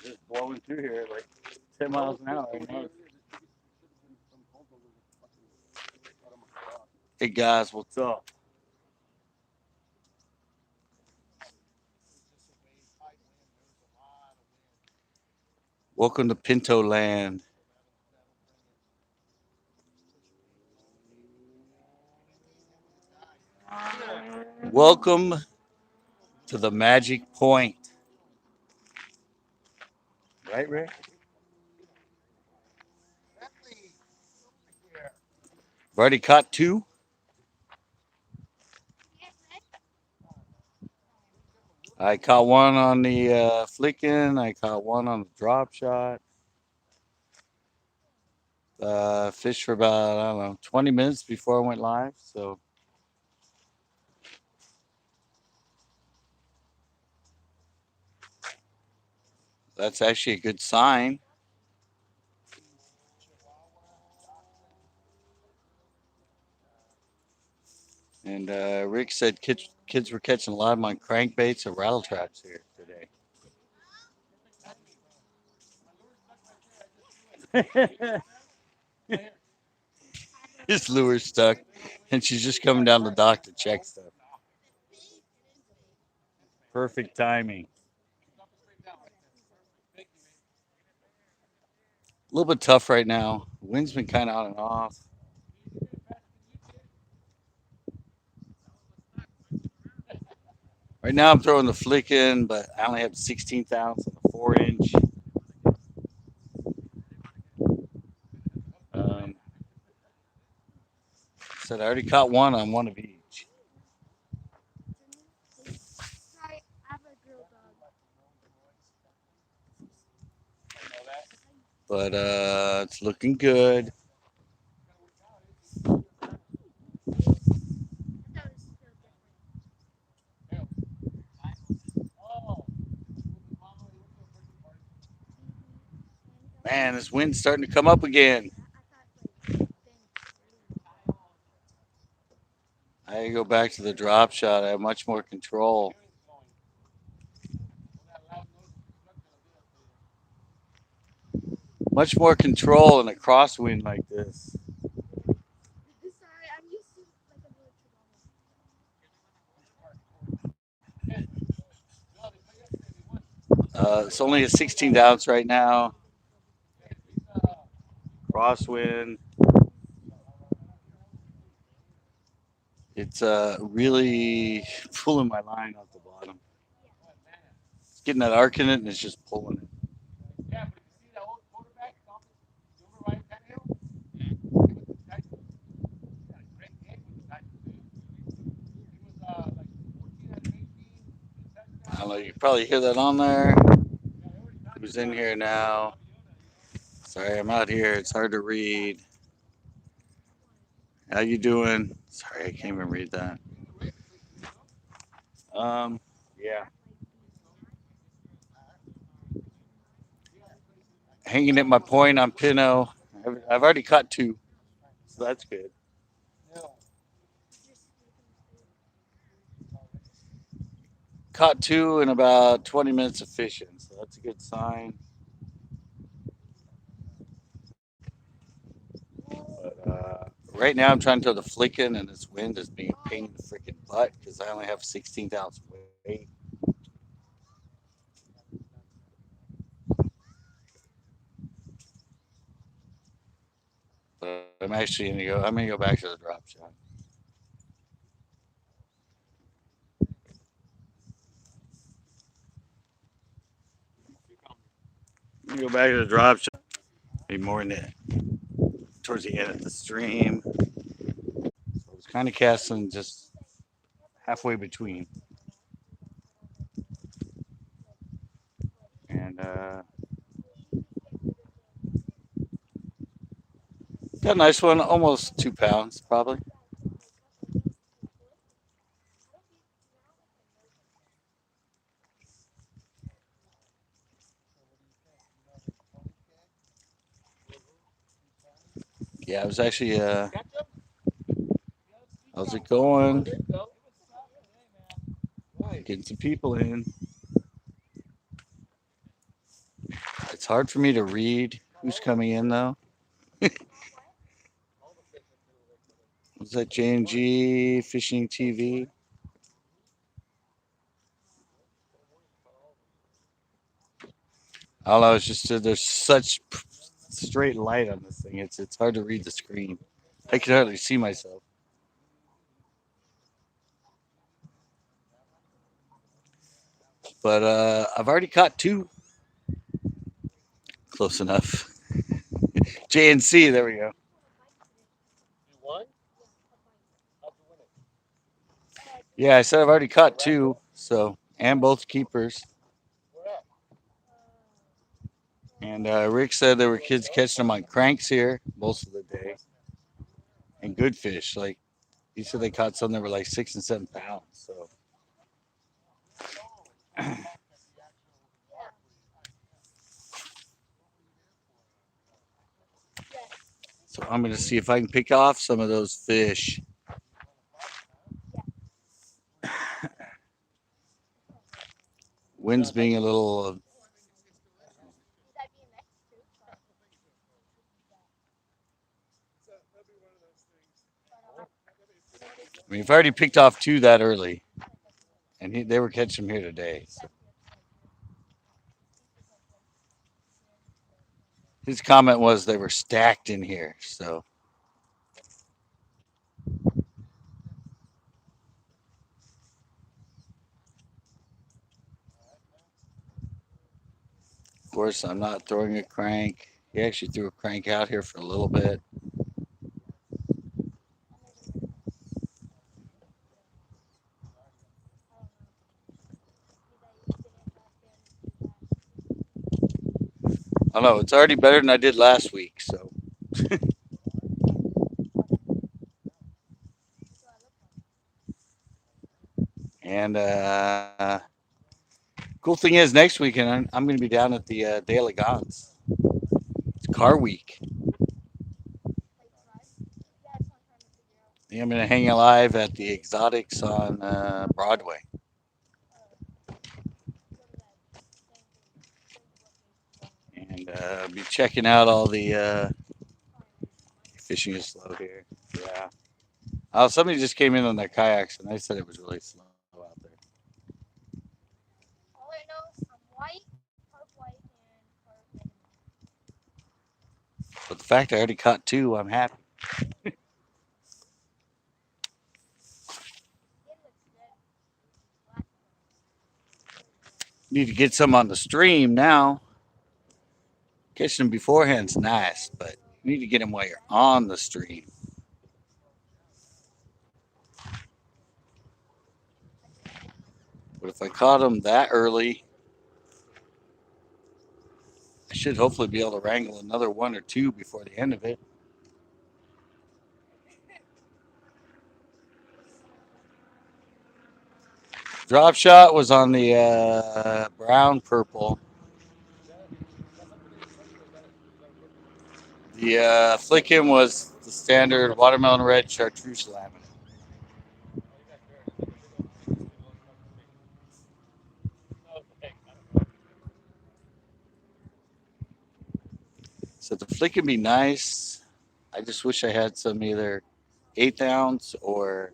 just blowing through here like 10 miles an hour. Right now. Hey guys, what's up? Welcome to Pinto Land. Welcome to the Magic Point. Right, Rick? I've already caught two. I caught one on the flicking. I caught one on the drop shot. Fished for about, I don't know, 20 minutes before I went live. So that's actually a good sign. And Rick said kids were catching a lot of my crankbaits and rattle traps here today. His lure's stuck, and she's just coming down the dock to check stuff. Perfect timing. A little bit tough right now. Wind's been kind of on and off. Right now I'm throwing the flick in, but I only have 16th ounce and a 4 inch. Um, said I already caught one on one of each. But it's looking good. Man, this wind's starting to come up again. I go back to the drop shot. I have much more control. Much more control in a crosswind like this. It's only a 16th ounce right now. Crosswind. It's really pulling my line off the bottom. It's getting that arc in it and it's just pulling it. I don't know, you can probably hear that on there. Who's in here now? Sorry, I'm out here. It's hard to read. How you doing? Sorry, I can't even read that. Yeah. Hanging at my point on Pinot. I've already caught two, so that's good. Caught two in about 20 minutes of fishing, so that's a good sign. But right now, I'm trying to throw the flicking, and this wind is being a pain in the freaking butt because I only have 16th ounce weight. But I'm actually gonna go. I'm gonna go back to the drop shot. I'm gonna go back to the drop shot. Maybe more in the towards the end of the stream. So I was kind of casting just halfway between, and got a nice one, almost 2 pounds probably. Yeah, I was actually. How's it going? Getting some people in. It's hard for me to read who's coming in though. Was that J&G Fishing TV? I don't know. It's just there's such straight light on this thing. It's hard to read the screen. I can hardly see myself. But I've already caught two. Close enough. JNC. There we go. Yeah, I said I've already caught two. So and both keepers. And Rick said there were kids catching them on cranks here most of the day, and good fish. Like he said, they caught some that were like 6 and 7 pounds. So I'm gonna see if I can pick off some of those fish. Wind's being a little. I mean, I've already picked off two that early, and they were catching them here today. So his comment was they were stacked in here. So of course I'm not throwing a crank. He actually threw a crank out here for a little bit. I don't know. It's already better than I did last week. So and cool thing is next weekend I'm going to be down at the De Elegance. It's car week. Yeah, I'm going to hang alive at the Exotics on Broadway. And be checking out all the fishing is slow here. Yeah. Oh, somebody just came in on their kayaks and they said it was really slow out there. But the fact I already caught two, I'm happy. Need to get some on the stream now. Catching them beforehand's nice, but you need to get them while you're on the stream. But if I caught them that early, I should hopefully be able to wrangle another one or two before the end of it. Drop shot was on the brown purple. The flickin' was the standard watermelon red chartreuse laminate. So the flick can be nice. I just wish I had some either 1/8 ounce or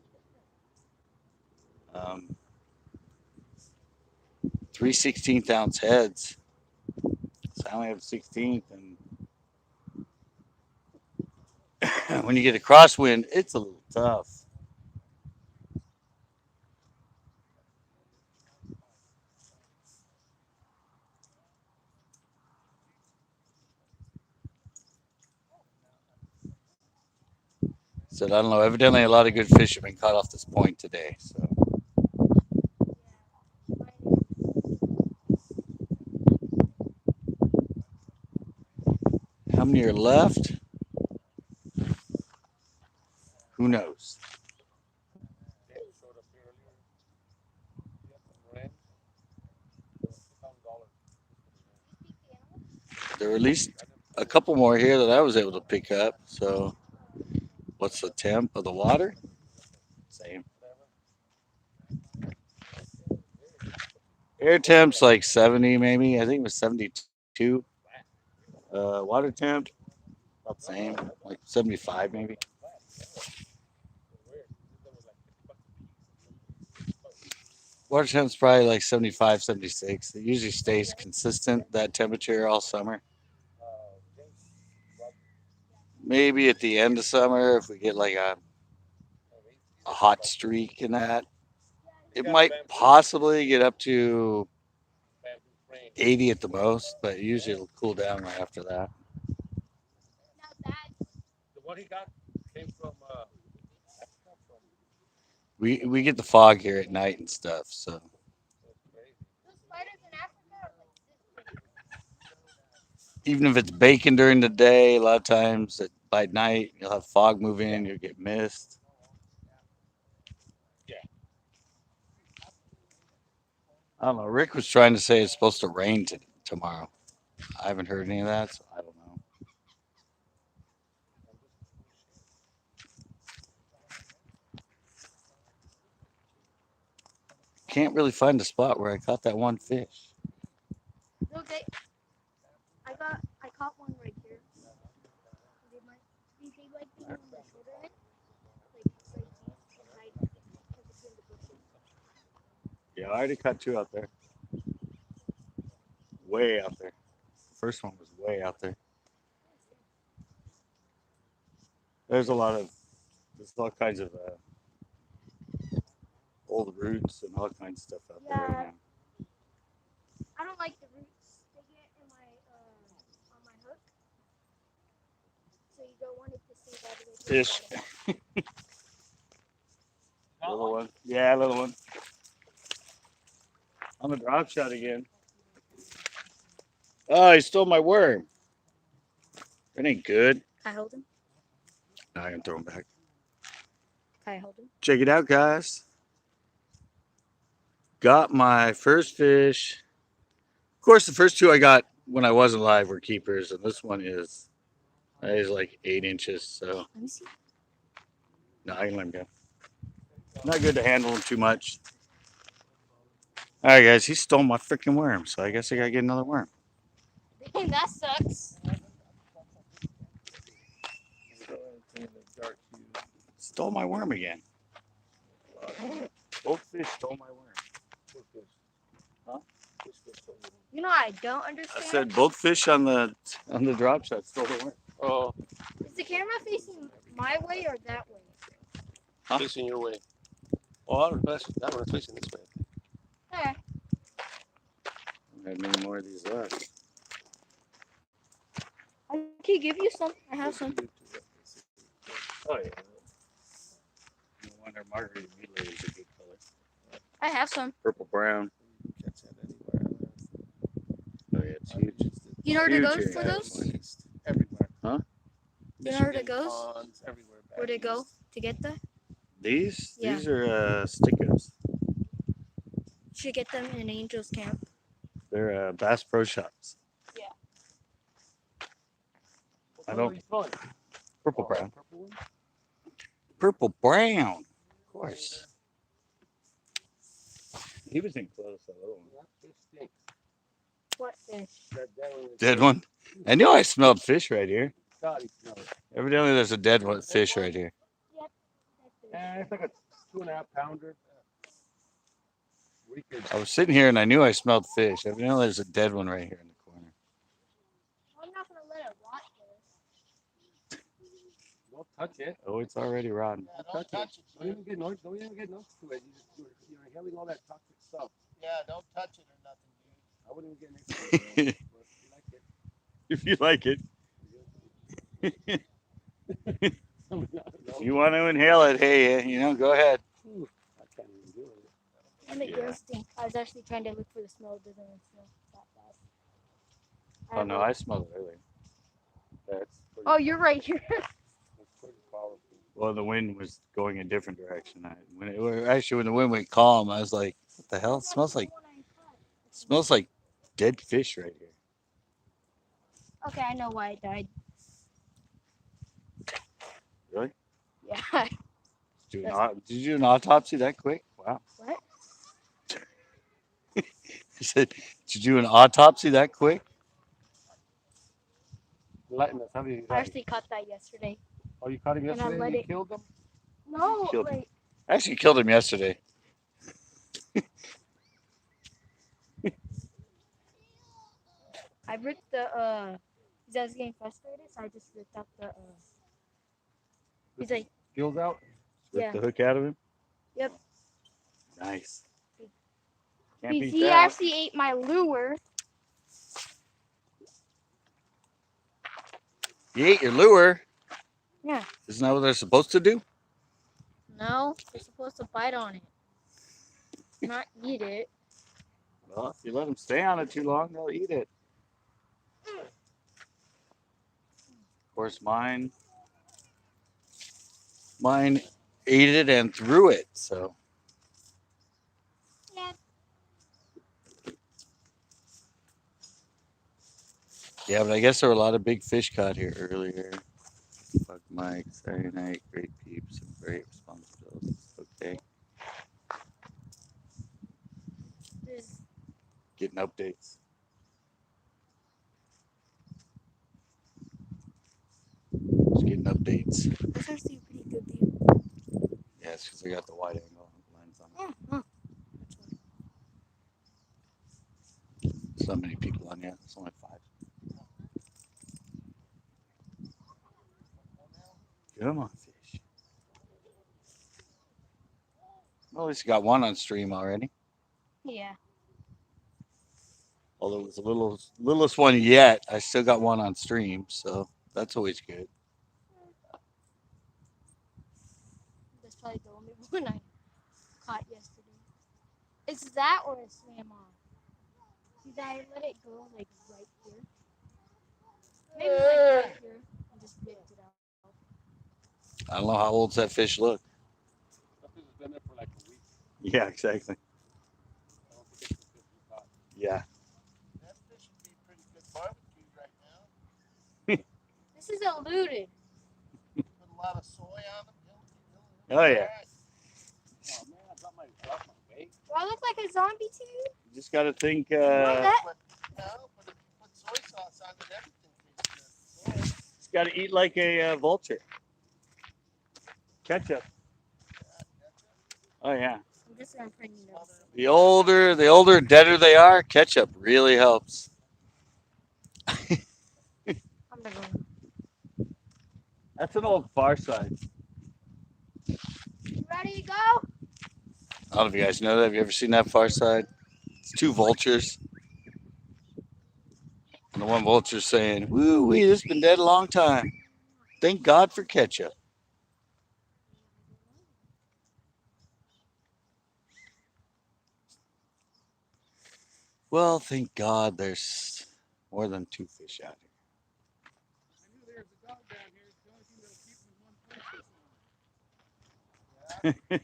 um, 3/16 ounce heads. So I only have 16th, and when you get a crosswind, it's a little tough. So I don't know. Evidently, a lot of good fish have been caught off this point today. So how many are left? Who knows? There were at least a couple more here that I was able to pick up. So what's the temp of the water? Same. Air temp's like 70 maybe. I think it was 72. Water temp, about the same, like 75 maybe. Water temp's probably like 75, 76. It usually stays consistent that temperature all summer. Maybe at the end of summer, if we get like a hot streak in that, it might possibly get up to 80 at the most, but usually it'll cool down right after that. We get the fog here at night and stuff, so even if it's baking during the day, a lot of times by night you'll have fog move in, you'll get mist. I don't know. Rick was trying to say it's supposed to rain tomorrow. I haven't heard any of that, so I don't know. Can't really find a spot where I caught that one fish. Okay, I caught one right here. They might be on the shoulder end, like right here, and hide between the bushes. Yeah, I already caught two out there. Way out there. The first one was way out there. There's a lot of, there's all kinds of old roots and all kinds of stuff out there right Yeah, now. I don't like the roots they get in my on my hook, so you don't want it to sink all the way to Fish. the bottom. Little one. Yeah, little one. On the drop shot again. Oh, he stole my worm. That ain't good. Can I hold him? Now I can throw him back. Can I hold him? Check it out, guys. Got my first fish. Of course, the first two I got when I wasn't live were keepers, and this one is like 8 inches. So Let me see. no, I can let him go. Not good to handle him too much. All right, guys, he stole my freaking worm, so I guess I gotta get another worm. That sucks. Stole my worm again. Both fish stole my worm. Huh? You know I don't I understand. said both fish on the drop shot stole the worm. Oh, Is the camera facing my way or that way? Huh? facing your way. Oh, that one's facing this way. Okay. I have many more of these left. I can give you some. I have some. Oh yeah. No wonder margarita mule is a good color. I have some. Purple brown. Catch that anywhere. Oh yeah, it's huge. You know where to Huge go here. for those? Everywhere. Huh? You know where it Michigan goes? ponds, everywhere. Where'd it go to get that? These? Yeah. These are stickers. Should get them in Angel's Camp. They're Bass Pro Shops. Yeah. I don't. Purple brown. Purple one? Purple brown. Of course. He was in close, that little one. That fish stinks. What fish? That dead one. Dead one? I knew I smelled fish right here. God, he smells it. Evidently, there's a dead one fish right here. It's like a 2.5 pounder. We could. I was sitting here and I knew I smelled fish. Evidently, there's a dead one right here in the corner. I'm not gonna let it rot there. Don't touch it. Oh, it's already rotten. Yeah, don't touch it. Don't even get noise. Don't even get noise to it. You're inhaling all that toxic stuff. Yeah, don't touch it or nothing, dude. I wouldn't even get next to it. But if you like it. If you like it. If you want to inhale it, hey, go ahead. I can't even do it. And it Yeah. does stink. I was actually trying to look for the smell. It doesn't even smell that bad. Oh no, I smelled it earlier. That's pretty, Oh, you're right here. It's pretty powerful. well, the wind was going a different direction. When the wind went calm, I was like, "What the hell? It smells like dead fish right here." Okay, I know why it died. Really? Yeah. Did you do an autopsy that quick? Wow. What? I said, did you do an autopsy that quick? Letting us. How did he I die? actually caught that yesterday. Oh, you caught him And I yesterday and let you it- killed him? No, Killed him. like I actually killed him yesterday. I ripped the He's I was getting frustrated, so I just ripped out the He's like, Gills out? Rip yeah. the hook out of him. Yep. Nice. Can't Because beat he that. actually ate my lure. You ate your lure. Yeah. Isn't that what they're supposed to do? No, they're supposed to bite on it, not eat it. Well, if you let them stay on it too long, they'll eat it. Of course, mine ate it and threw it. So Yeah. yeah, but I guess there were a lot of big fish caught here earlier. Fuck Mike, Saturday night, great peeps, and great responsibilities. Okay, There's, getting updates. Just getting updates. That's actually a pretty good view. Yeah, it's because I got the wide angle lens on. Oh, oh. There's not many people on yet. It's only 5. Come on, fish. Well, at least you got one on stream already. Yeah. Although it was the littlest one yet, I still got one on stream, so that's always good. That's probably the only one I caught yesterday. It's that or it swam off. See, I let it go like right here. Maybe like right here. And just ripped it out. I don't know how old's that fish look. That fish has been there for like a week. Yeah, exactly. I don't think it's the fish we caught. Yeah. That fish would be pretty good barbecue right now. This is eluded. Put a lot of soy on them. Oh, yeah. Oh man, I dropped my bait. Do I look like a zombie to you? You just got to think. that? No, but if you put soy sauce on it, everything tastes good. Just got to eat like a vulture. Ketchup. Oh yeah. I'm just gonna bring you those. The older, deader they are, ketchup really helps. I'm gonna go. That's an old Far Side. You ready to go? I don't know if you guys know that. Have you ever seen that Far Side? It's 2 vultures. And the one vulture's saying, "Woo wee, this has been dead a long time. Thank God for ketchup." Well, thank God there's more than 2 fish out here. I knew there was a dog down here. It's the only thing that'll keep him in one place this long.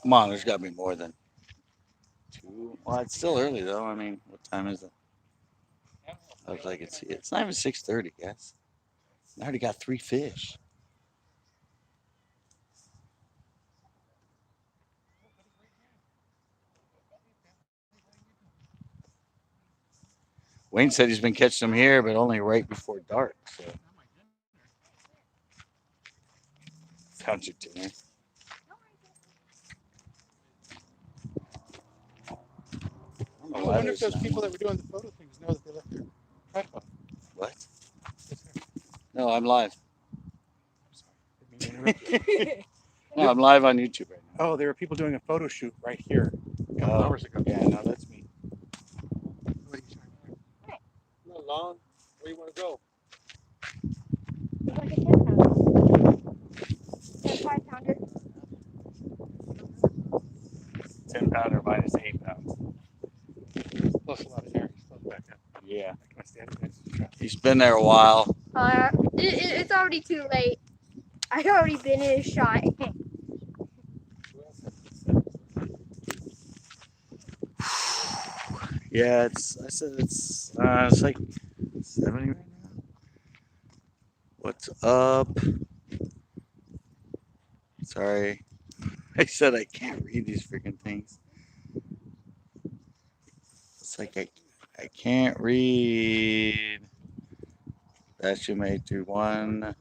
Come on, there's got to be more than 2. Well, it's still early though. I mean, what time is it? I was like, it's not even 6:30, guys. I already got 3 fish. Wayne said he's been catching them here, but only right before dark. So found your dinner. I don't know I why wonder if there's those not people one. that were doing the photo things know that they left their tripod. What? No, I'm live. I'm sorry. Didn't mean to interrupt you. No, I'm live on YouTube right now. Oh, there were people doing a photo shoot right here a couple hours ago. Yeah, no, that's me. What are you trying to do? No, long. Where you want to go? It's like a 10 pounder. 5 pounder. 10-pounder minus 8 pounds. Lost a lot of air. He's close back up. Yeah, I can stand it next to the trap. he's been there a while. It's already too late. I already been in a shot. Yeah, it's like 70 right now. What's up? Sorry, I said I can't read these freaking things. It's like I can't read. That you made through one.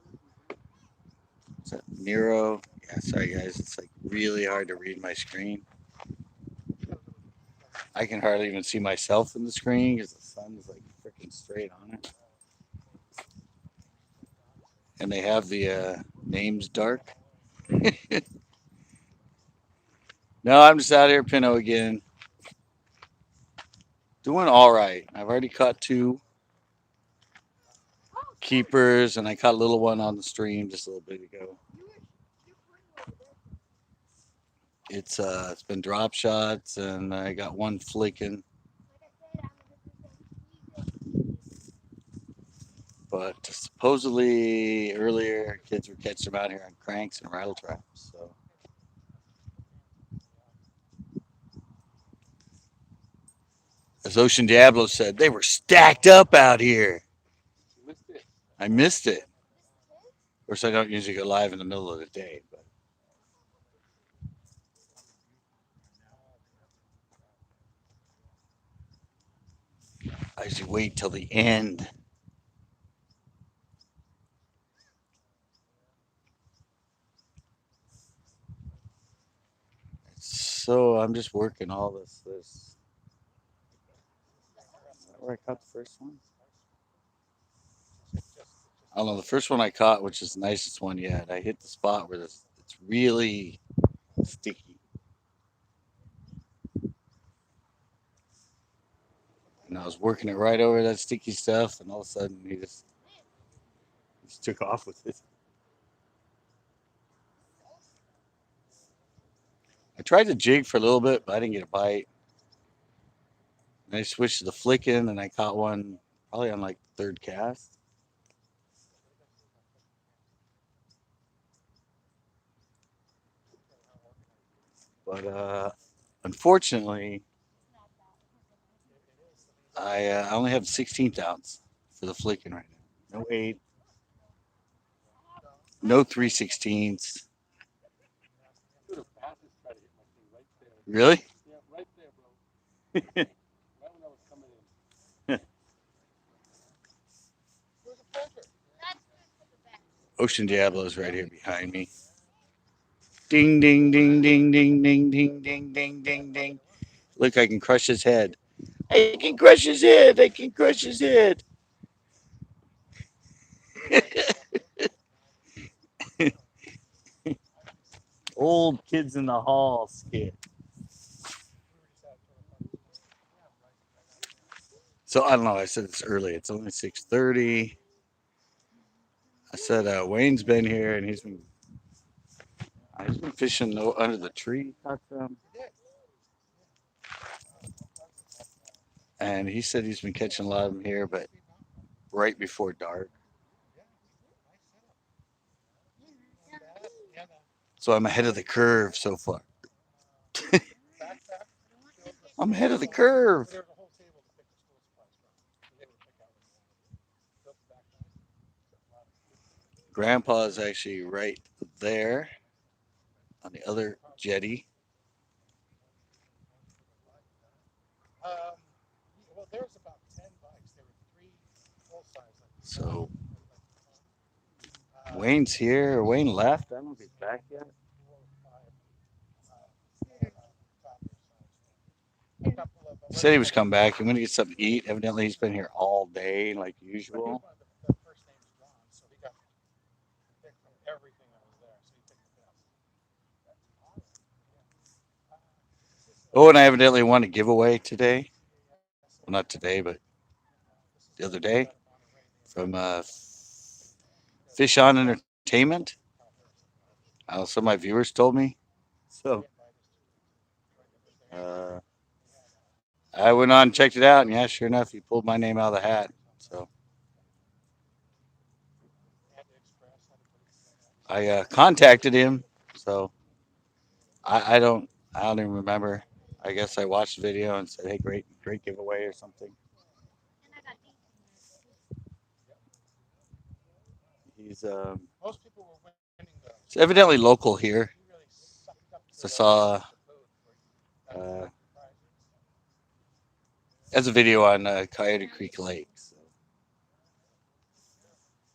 Is that Nero? Yeah, sorry guys. It's like really hard to read my screen. I can hardly even see myself in the screen because the sun's like freaking straight on it. And they have the names dark. No, I'm just out here, Pinot again. Doing all right. I've already caught two keepers, and I caught a little one on the stream just a little bit ago. It's been drop shots, and I got one flicking. But supposedly earlier, kids were catching them out here on cranks and rattle traps. So as Ocean Diablo said, they were stacked up out here. You missed it. I missed it. Of course, I don't usually go live in the middle of the day, but I usually wait till the end. So I'm just working all this. Is that where I caught the first one? I don't know. The first one I caught, which is the nicest one yet, I hit the spot where it's really sticky. And I was working it right over that sticky stuff, and all of a sudden he just took off with it. I tried to jig for a little bit, but I didn't get a bite. And I switched to the flicking, and I caught one probably on like the third cast. But unfortunately, I only have 16th ounce for the flicking right now. No 8, no 3/16. Should have passes try to hit my thing right there. Really? Yeah, right there, bro. Right when I was coming in. Where's the pointer? Ocean Diablo's right here behind me. Ding, ding, ding, ding, ding, ding, ding, ding, ding, ding, ding. Look, I can crush his head. I can crush his head. I can crush his head. Old kids in the hall skit. So I don't know. I said it's early. It's only 6:30. I said Wayne's been here and he's been fishing under the tree. Caught some, and he said he's been catching a lot of them here, but right before dark. So I'm ahead of the curve so far. I'm ahead of the curve. There's a whole table to pick the school supplies from. They were pick out. Grandpa's actually right there on the other jetty. Um, well, there's about 10 bikes. There were 3 full size. So Wayne's here. Wayne left. I don't know if he's back yet. He said he was coming back. I'm gonna get something to eat. Evidently, he's been here all day, like usual. The first name's John, so he got picked from everything that was there. So he picked the best. Oh, and I evidently won a giveaway today. Well, not today, but the other day from Fish On Entertainment. Some of my viewers told me. So uh, I went on and checked it out, and yeah, sure enough, he pulled my name out of the hat. So I contacted him. So I don't even remember. I guess I watched the video and said, "Hey, great giveaway" or something. He's Most people were winning it's evidently local here. He really sucked up So I saw the food. uh, That's a video on Coyote Creek Lake. So.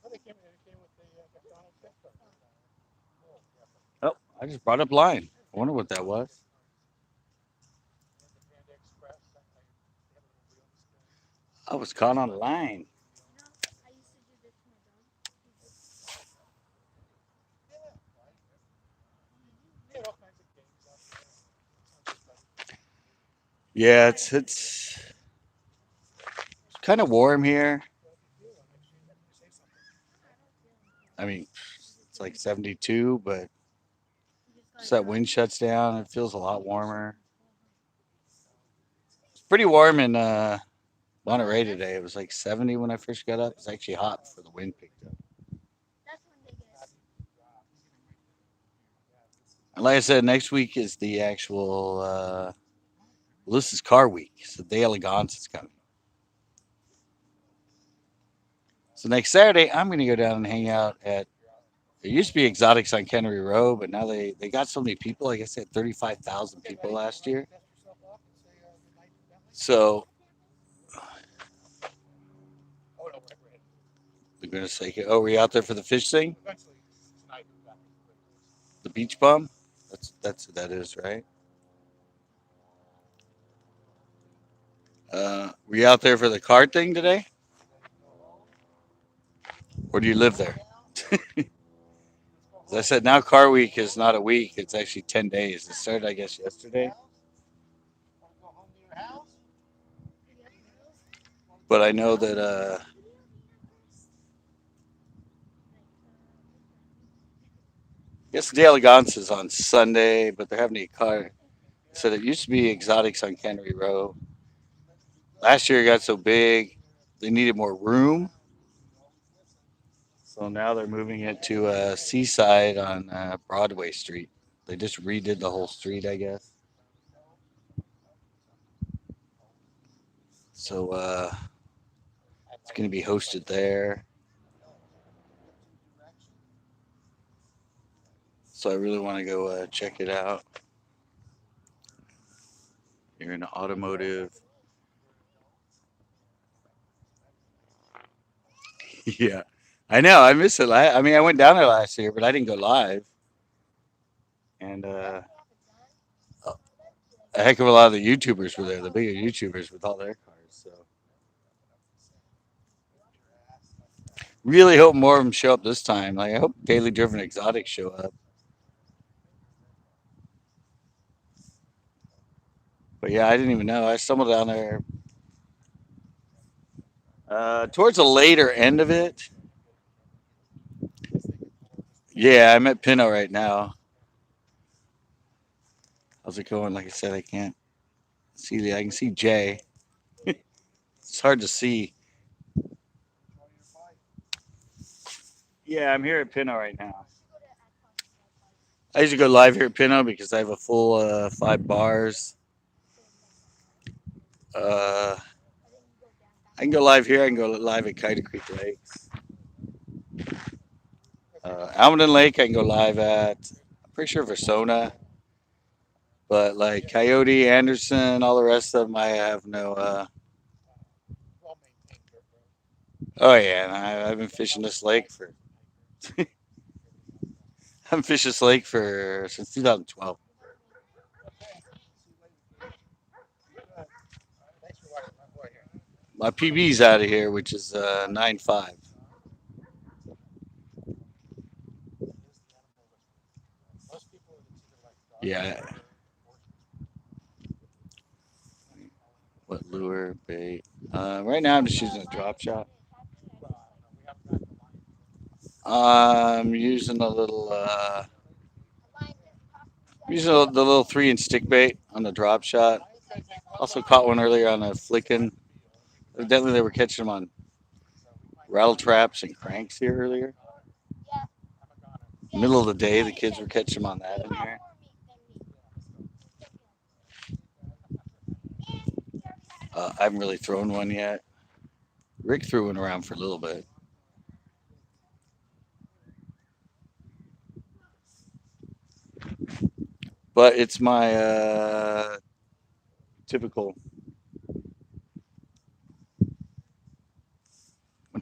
Well, they came with the McDonald's gift card. Oh, I just brought up line. I wonder what that was. And the Panda Express. They have a little wheel display. I was caught on the line. You know, I used to do this to my dog. Yeah, right. They had all kinds of games out there. Sounds just like Yeah, it's kind of warm here. well, if you feel it, make sure you say something. I don't feel anything. I mean, You just it's gotta like tell me. 72, but You just once gotta that tell wind me. shuts down, it feels a lot warmer. Uh-huh. It's pretty warm in Monterey That's today. It was like 70 when I first got up. It's actually hot before the wind picked up. that's when they get. And like I said, next week is the actual. Well, this is car week, so Day Elegance is coming. So next Saturday, I'm going to go down and hang out at. There used to be Exotics on Cannery Row, but now they got so many people. Like I said, 35,000 Okay, people buddy, last want year. to dust yourself off and say good night to Bentley? So Oh no, we're headed. they're going to say, "Oh, were you out there for the fish thing, Eventually tonight we got to the the beach bum?" That's what that is, right? Were you out there for the card thing today, or do you live there? As I said, now Car Week is not a week; it's actually 10 days. It started, I guess, yesterday. Want to go home to your house? Yep. But I know that I guess the Elegance is on Sunday, but they're having a car. So it used to be Exotics on Cannery Row. Last year it got so big, they needed more room. So now they're moving it to Seaside on Broadway Street. They just redid the whole street, I guess. So it's going to be hosted there. So I really want to go check it out. You're in automotive. Yeah, I know. I miss it. I mean, I went down there last year, but I didn't go live. And a heck of a lot of the YouTubers were there, the bigger YouTubers with all their cars. So really hope more of them show up this time. Like I hope Daily Driven Exotics show up. But yeah, I didn't even know. I stumbled down there towards the later end of it. Yeah, I'm at Pinot right now. How's it going? Like I said, I can't see the. I can see Jay. It's hard to see. Yeah, I'm here at Pinot right now. I usually go live here at Pinot because I have a full 5 bars. Uh, I can go live here. I can go live at Kite Creek Lakes. Almaden Lake, I can go live at. I'm pretty sure Versona, but like Coyote, Anderson, all the rest of them, I have no. Well maintained dirt road. Oh yeah, and I've been fishing this lake for. I've been fishing this lake for since 2012. Okay. See you later, kid. Be good. Thanks for watching my boy here. My PB's out of here, which is 9.5. He is the animal whisperer. Most people, it's either like dog Yeah, whisperer or horse whisperer. what lure bait? Right now, I'm just using a drop shot. Well, I don't know. We haven't gotten the line yet. I'm using a little. Using the little 3-inch stick bait on the drop shot. Lions gotta take one Also line caught one earlier on a out flicking. the field because that's Evidently, they were catching them on so we might rattle find traps and cranks here earlier. I'm gonna Middle of the day, the kids were catching them on that in here. yeah, let's go. I haven't really thrown one yet. Rick threw one around for a little bit. But it's my typical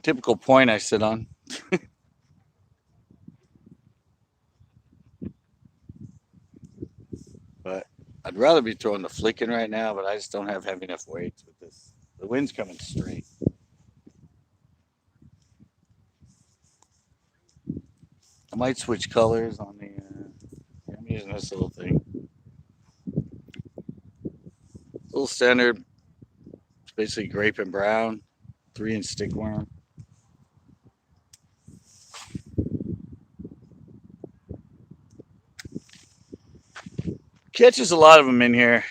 Typical point I sit on. But I'd rather be throwing the flicking right now, but I just don't have heavy enough weights with this. The wind's coming straight. I might switch colors on the. I'm using this little thing. Little standard. It's basically grape and brown, 3-inch stickworm. Catches a lot of them in here.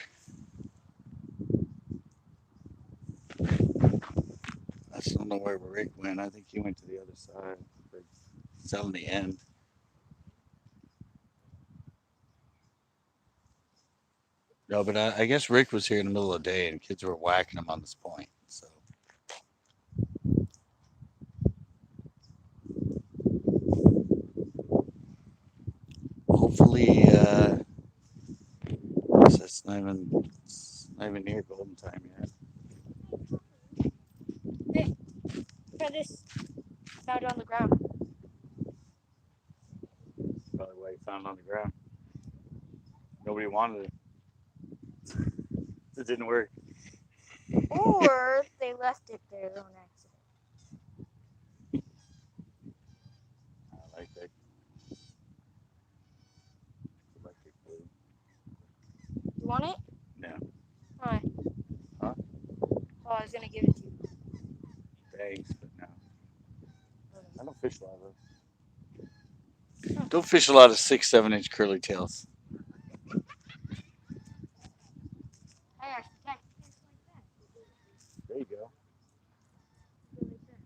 I just don't know where Rick went. I think he went to the other side. But it's out on the end. No, but I guess Rick was here in the middle of the day and kids were whacking him on this point. So hopefully, it's not even near golden time yet. Hey, try this. I found it on the ground. Probably why he found it on the ground. Nobody wanted it. It didn't work. Or they left it there on accident. I like that electric blue. You want it? No. Alright. Huh? Oh, I was gonna give it to you. Thanks, but no. I don't fish a lot of those. Don't fish a lot of 6, 7-inch curly tails. I actually catch fish like that. There you go. Right there.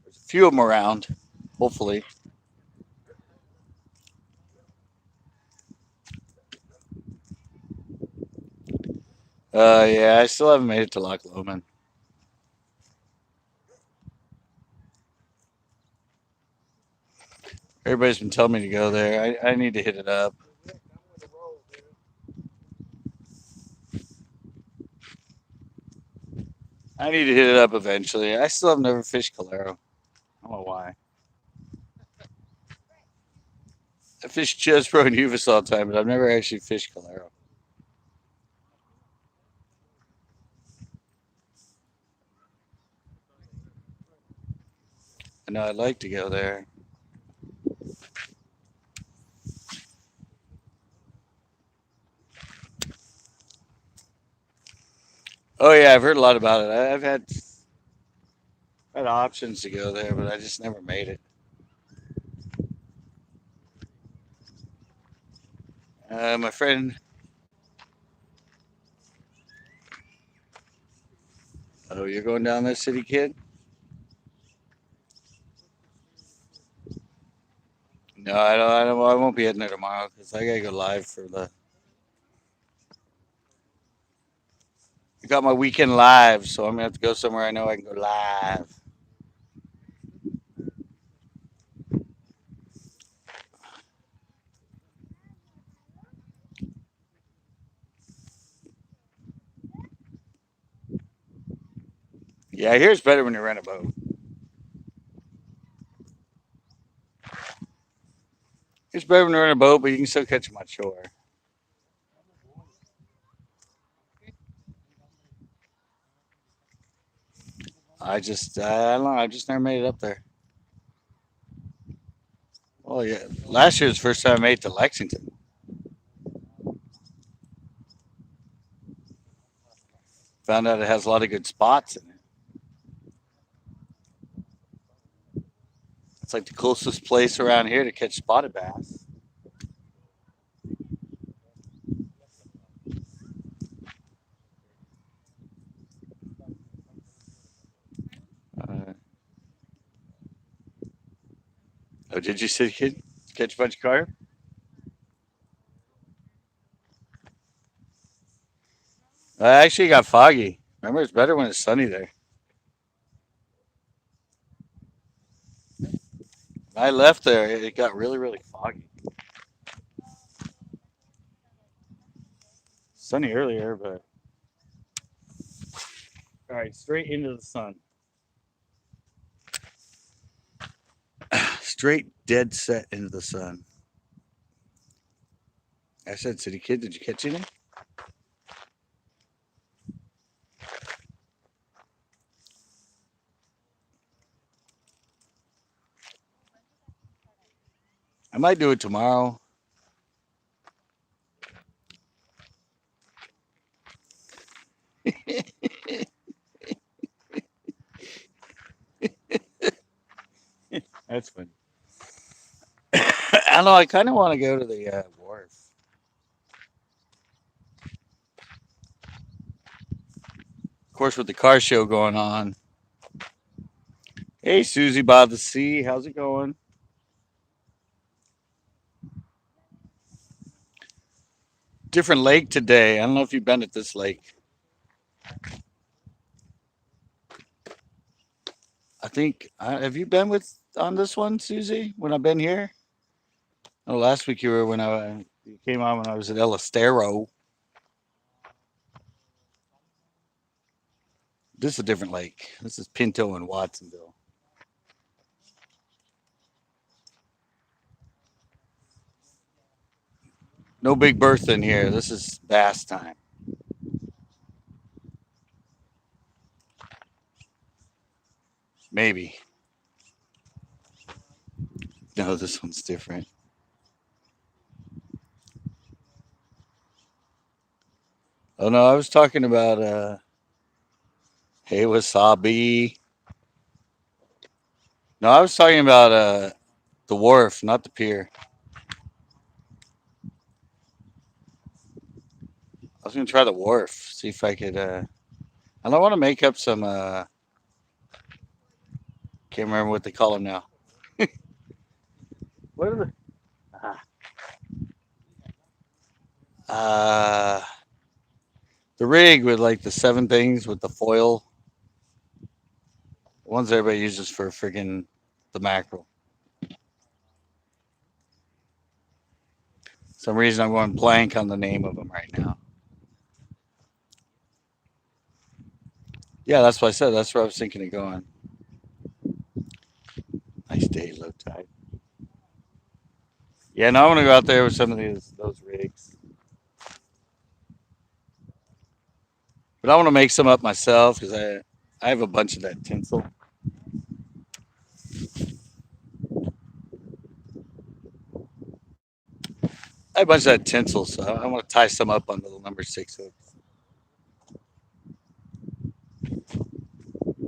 There's a few of them around. Hopefully. Yeah, I still haven't made it to Loch Lomond. Everybody's been telling me to go there. I need to hit it up. I need to hit it up eventually. I still have never fished Calero. I don't know why. I fish Chesbro and Uvis all the time, but I've never actually fished Calero. I know I'd like to go there. Oh yeah, I've heard a lot about it. I've had options to go there, but I just never made it. My friend. Oh, you're going down there, city kid? No, I don't. I don't. I won't be heading there tomorrow because I gotta go live for the. I got my weekend live, so I'm gonna have to go somewhere I know I can go live. Yeah, here's better when you rent a boat. It's better when you rent a boat, but you can still catch them on shore. I don't know. I just never made it up there. Oh yeah, last year was the first time I made it to Lexington. Found out it has a lot of good spots in it. It's like the closest place around here to catch spotted bass. Uh, oh, did you see kid catch a bunch of carp? I actually got foggy. Remember, it's better when it's sunny there. When I left there, it got really, really foggy. Sunny earlier, but All right, straight into the sun. Straight dead set into the sun. I said, City Kid, did you catch anything? I might do it tomorrow. That's funny. I don't know. I kind of want to go to the wharf. Of course, with the car show going on. Hey, Susie by the sea. How's it going? Different lake today. I don't know if you've been at this lake. I think, have you been with on this one, Susie, when I've been here? Oh, last week you were when you came on when I was at El Estero. This is a different lake. This is Pinto and Watsonville. No Big Bertha in here. This is bass time. Maybe. No, this one's different. Oh no, I was talking about hey wasabi. No, I was talking about the wharf, not the pier. I was gonna try the wharf, see if I could I don't want to make up some can't remember what they call them now. What are the uh the rig with like the seven things with the foil, the ones everybody uses for friggin' the mackerel. Some reason I'm going blank on the name of them right now. Yeah, that's what I said. That's where I was thinking of going. Nice day, low tide. Yeah, no, I want to go out there with some of those rigs, but I want to make some up myself because I have a bunch of that tinsel. I have a bunch of that tinsel, so I want to tie some up on the number six hooks.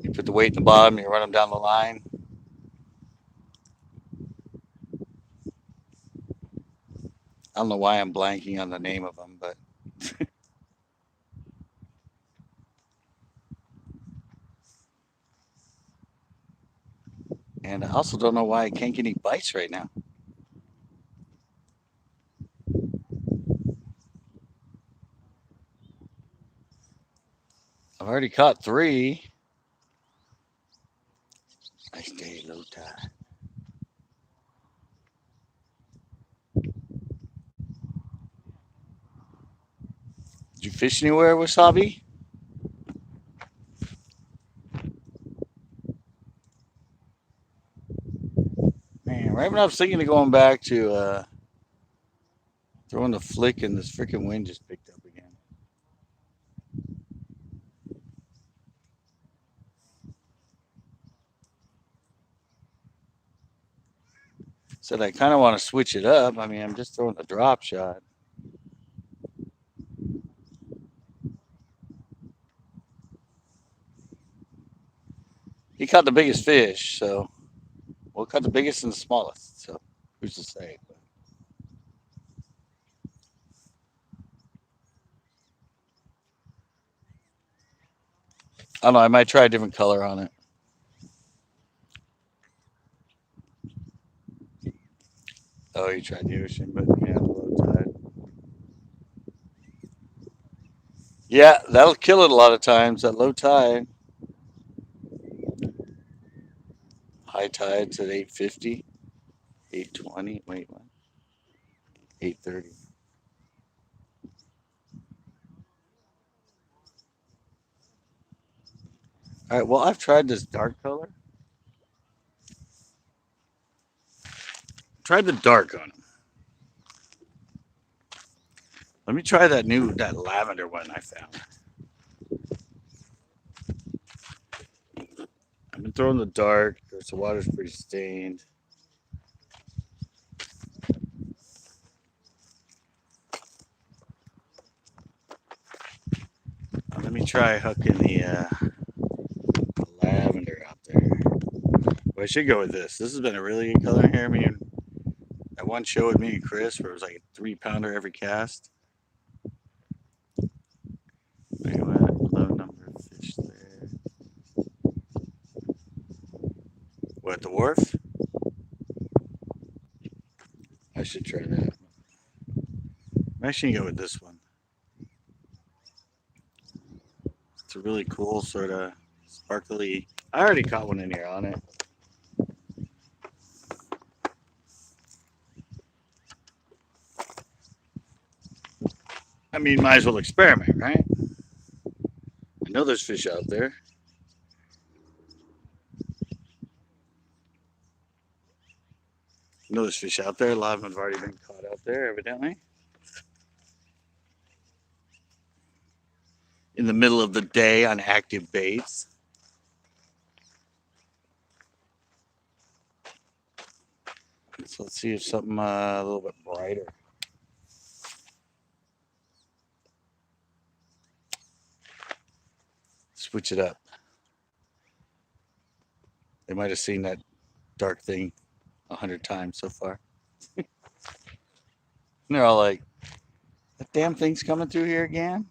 You put the weight in the bottom, you run them down the line. I don't know why I'm blanking on the name of them, but and I also don't know why I can't get any bites right now. I've already caught three. Nice day, low tide. Did you fish anywhere, Wasabi? Man, right when I was thinking of going back to throwing the flick, and this freaking wind just picked up again. Said I kind of want to switch it up. I mean, I'm just throwing the drop shot. He caught the biggest fish, so well, caught the biggest and the smallest. So who's to say? I don't know. I might try a different color on it. Oh, you tried the ocean, but yeah, the low tide. Yeah, that'll kill it a lot of times. That low tide, high tide's at 850, 820. Wait, what? 830. All right. Well, I've tried this dark color. Tried the dark on them. Let me try that lavender one I found. I've been throwing the dark. The water's pretty stained. Let me try hooking the lavender out there. Well, I should go with this. This has been a really good color here. I mean, that one show with me and Chris where it was like a 3 pounder every cast. Wait, what? Low number of fish there. What, the wharf? I should try that. I'm actually gonna go with this one. It's a really cool sort of sparkly. I already caught one in here on it. I mean, might as well experiment, right? I know there's fish out there. I know there's fish out there. A lot of them have already been caught out there, evidently. In the middle of the day on active baits. So let's see if something a little bit brighter. Switch it up. They might have seen that dark thing 100 times so far. And they're all like, that damn thing's coming through here again?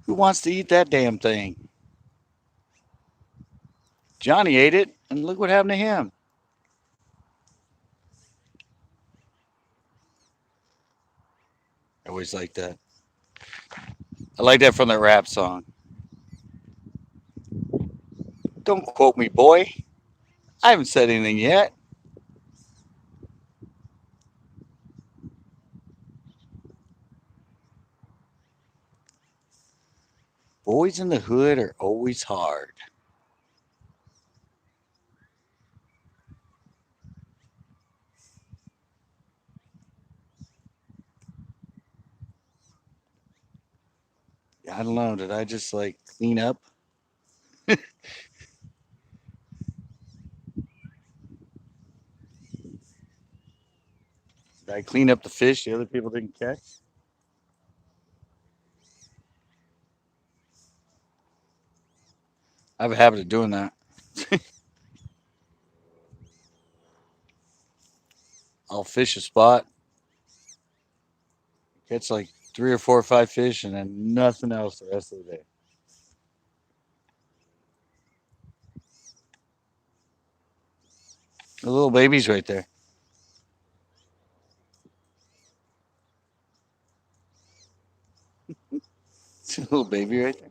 Who wants to eat that damn thing? Johnny ate it, and look what happened to him. I always like that. I like that from the rap song. Don't quote me, boy. I haven't said anything yet. Boys in the hood are always hard. I don't know. Did I just like clean up? Did I clean up the fish the other people didn't catch? I have a habit of doing that. I'll fish a spot, catch like 3 or 4 or 5 fish, and then nothing else the rest of the day. The little baby's right there. See the little baby right there.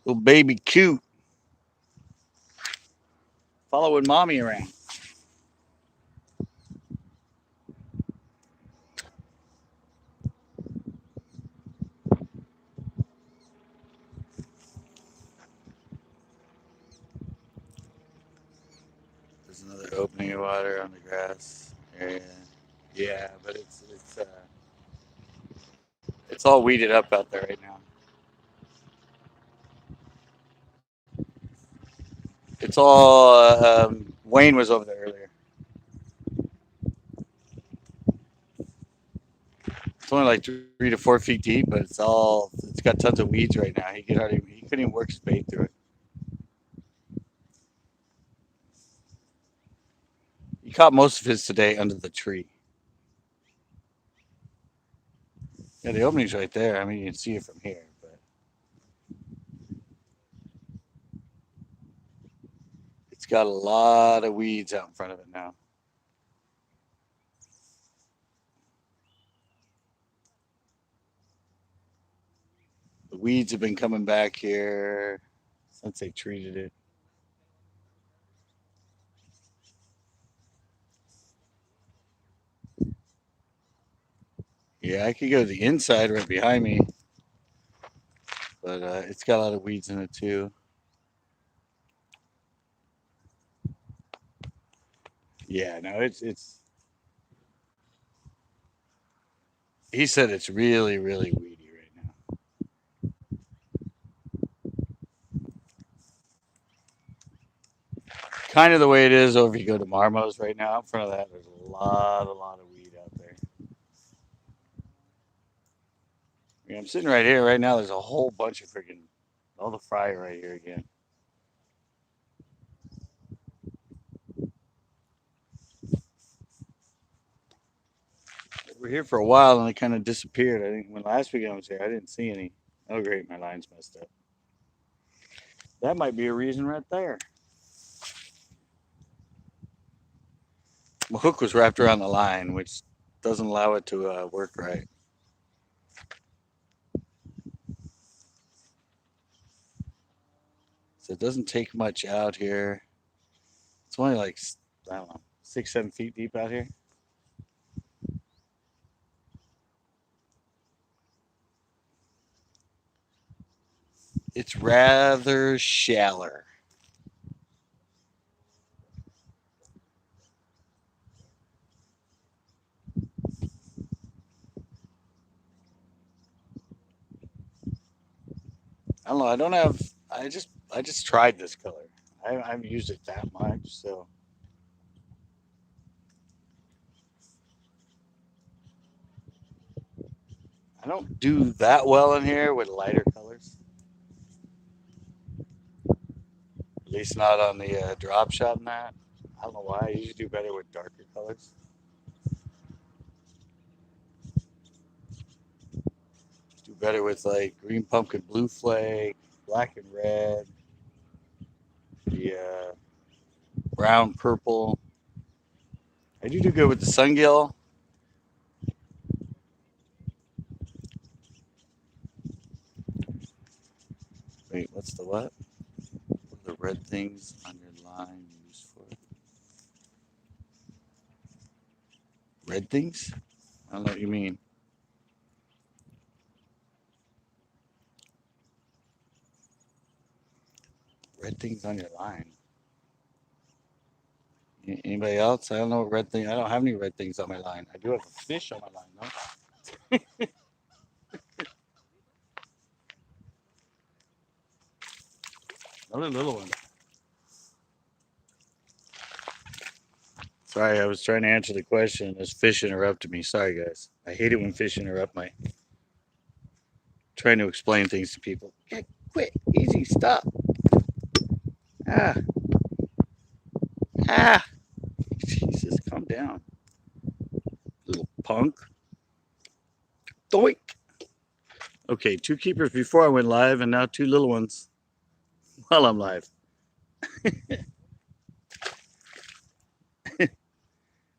Little baby cute, following mommy around. There's another opening of water on the grass area. Yeah, but it's all weeded up out there right now. It's all Wayne was over there earlier. It's only like 3 to 4 feet deep, but it's got tons of weeds right now. He couldn't even work his bait through it. He caught most of his today under the tree. Yeah, the opening's right there. I mean, you can see it from here, but it's got a lot of weeds out in front of it now. The weeds have been coming back here since they treated it. Yeah, I could go to the inside right behind me, but it's got a lot of weeds in it too. Yeah, no, it's. He said it's really really weedy right now. Kind of the way it is over. If you go to Marmos right now, in front of that, there's a lot of weed out there. Yeah, I'm sitting right here right now. There's a whole bunch of freaking all the fry right here again. We're here for a while and they kind of disappeared. I think when last week I was here, I didn't see any. Oh, great, my line's messed up. That might be a reason right there. My hook was wrapped around the line, which doesn't allow it to work right. So it doesn't take much out here. It's only like, I don't know, 6, 7 feet deep out here. It's rather shallow. I don't know. I don't have. I just tried this color. I haven't used it that much, so I don't do that well in here with lighter colors. At least not on the drop shot and that. I don't know why. I usually do better with darker colors. Do better with like green pumpkin, blue flake, black and red, the brown purple. I do good with the sungill. Wait, what's the what? What are the red things on your line used for? Red things? I don't know what you mean. Red things on your line. Anybody else? I don't know what red thing. I don't have any red things on my line. I do have a fish on my line though. Another little one. Sorry, I was trying to answer the question. This fish interrupted me. Sorry, guys. I hate it when fish interrupt my trying to explain things to people. Okay, quit. Easy. Stop. Ah. Ah. Jesus, calm down, little punk. Doink. Okay, two keepers before I went live, and now two little ones while I'm live.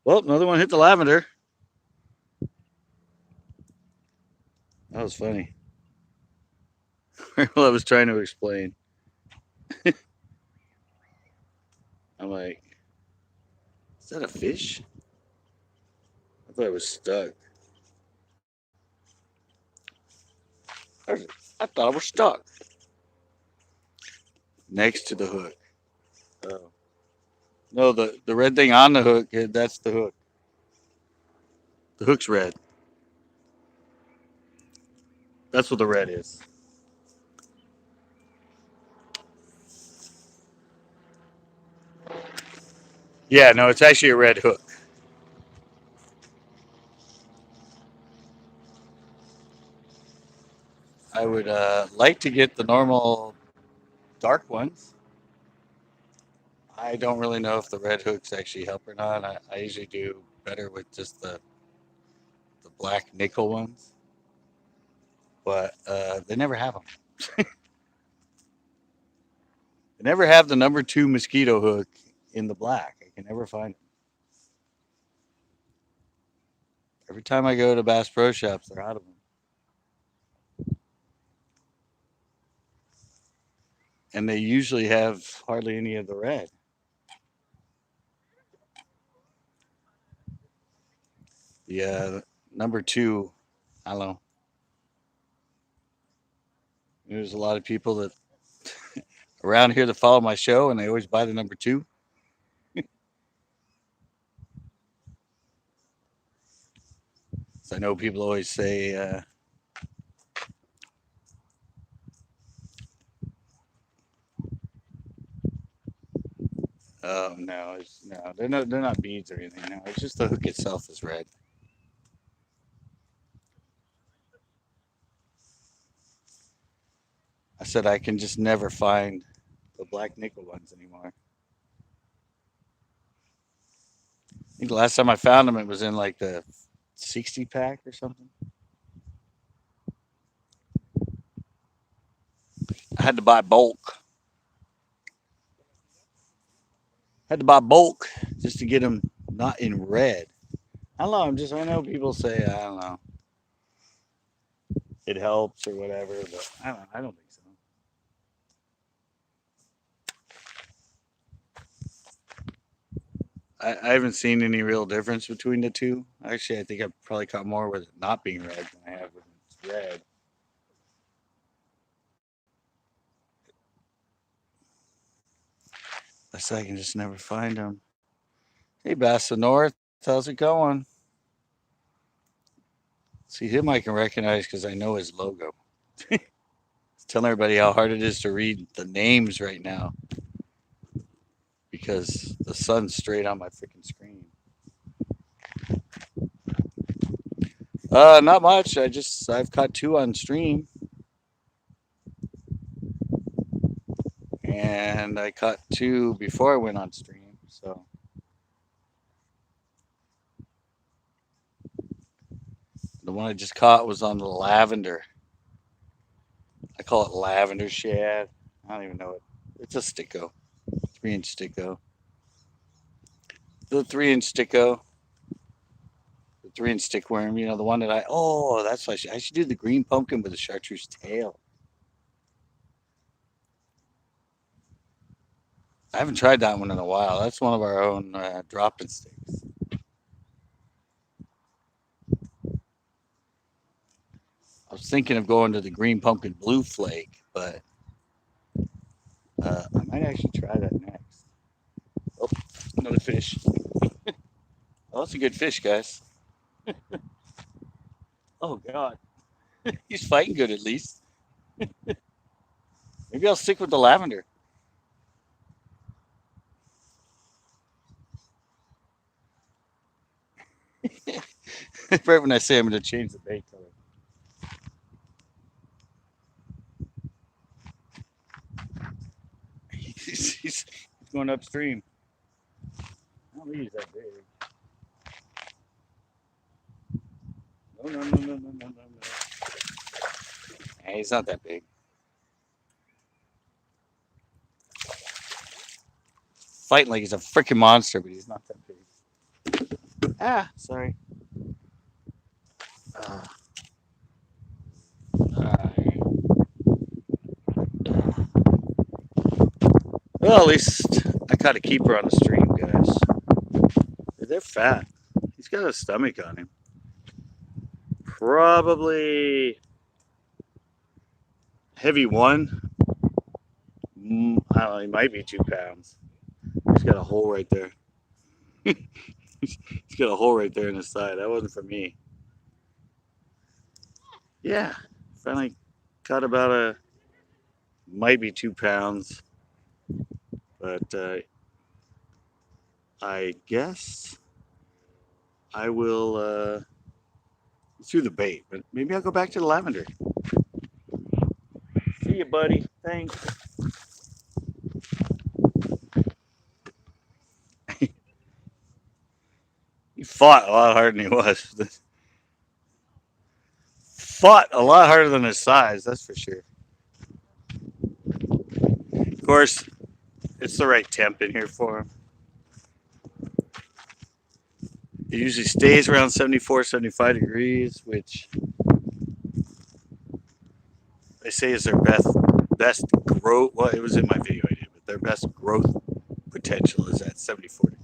Well, another one hit the lavender. That was funny. Well, I was trying to explain. I'm like, is that a fish? I thought it was stuck. I thought it was stuck next to the hook. Oh. No, the red thing on the hook, that's the hook. The hook's red. That's what the red is. Yeah, no, it's actually a red hook. I would like to get the normal dark ones. I don't really know if the red hooks actually help or not. I usually do better with just the black nickel ones, but they never have them. They never have the number two mosquito hook in the black. I can never find it. Every time I go to Bass Pro Shops, they're out of them, and they usually have hardly any of the red. The number two. I don't know. There's a lot of people that around here that follow my show, and they always buy the number two. So I know people always say, "Oh no, no, they're not beads or anything. No, it's just the hook itself is red." I said I can just never find the black nickel ones anymore. I think the last time I found them, it was in like the 60 pack or something. I had to buy bulk. Had to buy bulk just to get them not in red. I don't know. I know people say I don't know. It helps or whatever, but I don't think so. I haven't seen any real difference between the two. Actually, I think I've probably caught more with it not being red than I have with it's red. I say I can just never find them. Hey, Basso North, how's it going? See, him I can recognize because I know his logo. Telling everybody how hard it is to read the names right now because the sun's straight on my freaking screen. Not much. I've caught two on stream, and I caught two before I went on stream. So the one I just caught was on the lavender. I call it lavender shad. I don't even know it. It's a sticko, 3 inch sticko. The 3 inch sticko, the 3 inch stickworm. You know the one that I. Oh, that's why I should do the green pumpkin with the chartreuse tail. I haven't tried that one in a while. That's one of our own drop-in sticks. I was thinking of going to the green pumpkin blue flake, but I might actually try that next. Oh, another fish. Oh, that's a good fish, guys. Oh God, he's fighting good at least. Maybe I'll stick with the lavender. Right when I say I'm going to change the bait color. He's going upstream. I don't think he's that big. No, no, no, no, no, no, no, no. Hey, he's not that big. Fighting like he's a freaking monster, but he's not that big. Ah, sorry. Uh, uh, well, at least I caught a keeper on the stream, guys. They're fat. He's got a stomach on him. Probably heavy one. I don't know. He might be 2 pounds. He's got a hole right there. He's got a hole right there in his side. That wasn't for me. Yeah, finally caught about a might be 2 pounds, but I guess I will through the bait. But maybe I'll go back to the lavender. See you, buddy. Thanks. He fought a lot harder than he was. Fought a lot harder than his size. That's for sure. Of course, it's the right temp in here for him. It usually stays around 74, 75 degrees, which they say is their best growth. Well, it was in my video I did, but their best growth potential is at 74 degrees.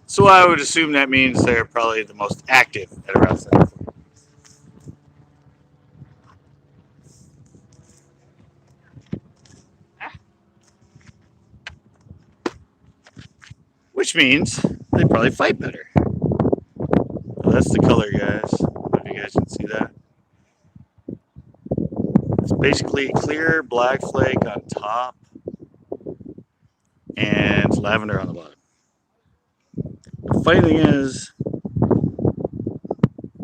So I would assume that means they're probably the most active at around 7. Which means they probably fight better. Well, that's the color, guys. If you guys can see that, it's basically clear black flake on top and lavender on the bottom. The funny thing is,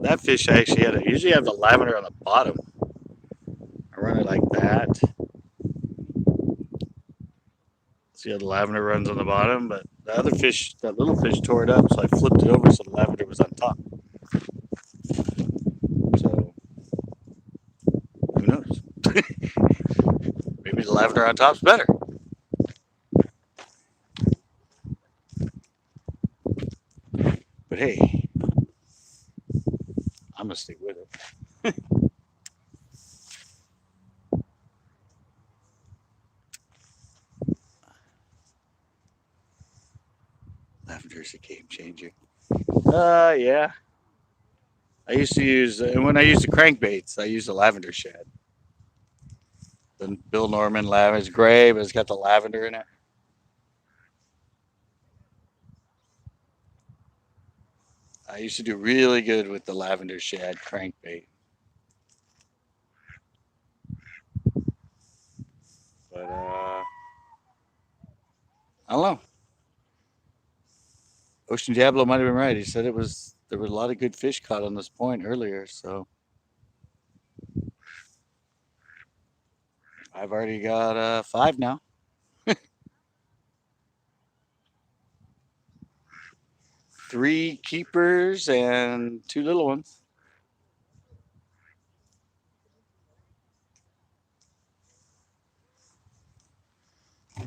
that fish I actually had. I usually have the lavender on the bottom. I run it like that. See how the lavender runs on the bottom, but the other fish, that little fish, tore it up, so I flipped it over so the lavender was on top. So who knows? Maybe the lavender on top's better. But hey, I'm gonna stick with it. Lavender's a game changer. Yeah. I used to use, and when I used the crankbaits, I used the lavender shad. The Bill Norman lavender. It's gray, but it's got the lavender in it. I used to do really good with the lavender shad crankbait. But I don't know. Ocean Diablo might have been right. He said it was there were a lot of good fish caught on this point earlier. So I've already got 5 now. 3 keepers and 2 little ones.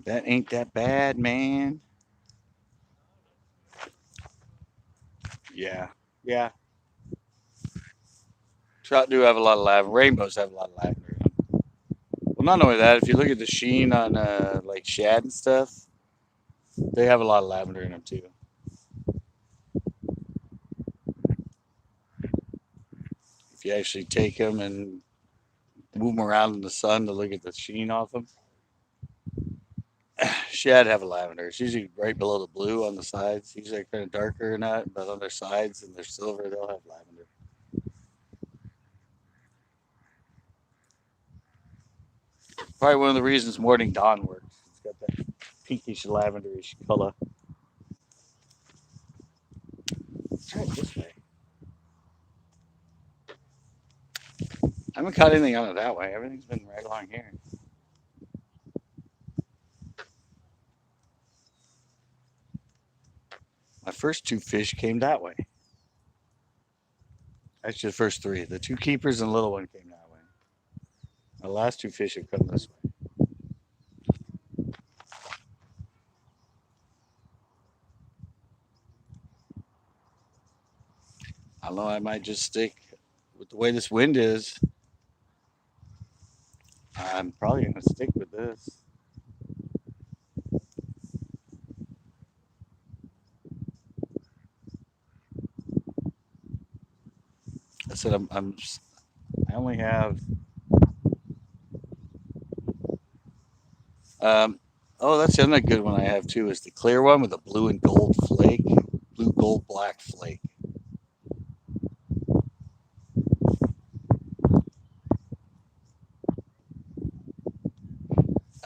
That ain't that bad, man. Yeah, yeah. Trout do have a lot of lavender. Rainbows have a lot of lavender in them. Well, not only that, if you look at the sheen on like shad and stuff, they have a lot of lavender in them too. If you actually take them and move them around in the sun to look at the sheen off them, shad have a lavender. It's usually right below the blue on the sides. Usually kind of darker than that, but on their sides and their silver, they'll have lavender. Probably one of the reasons Morning Dawn works. It's got that pinkish lavenderish color. Let's try it this way. I haven't caught anything on it that way. Everything's been right along here. My first 2 fish came that way. Actually, the first 3. The 2 keepers and the little one came that way. The last 2 fish have come this way. I don't know. I might just stick with the way this wind is. I'm probably going to stick with this. I said I only have. Um, oh, that's the other good one I have too. Is the clear one with the blue and gold flake, blue gold black flake.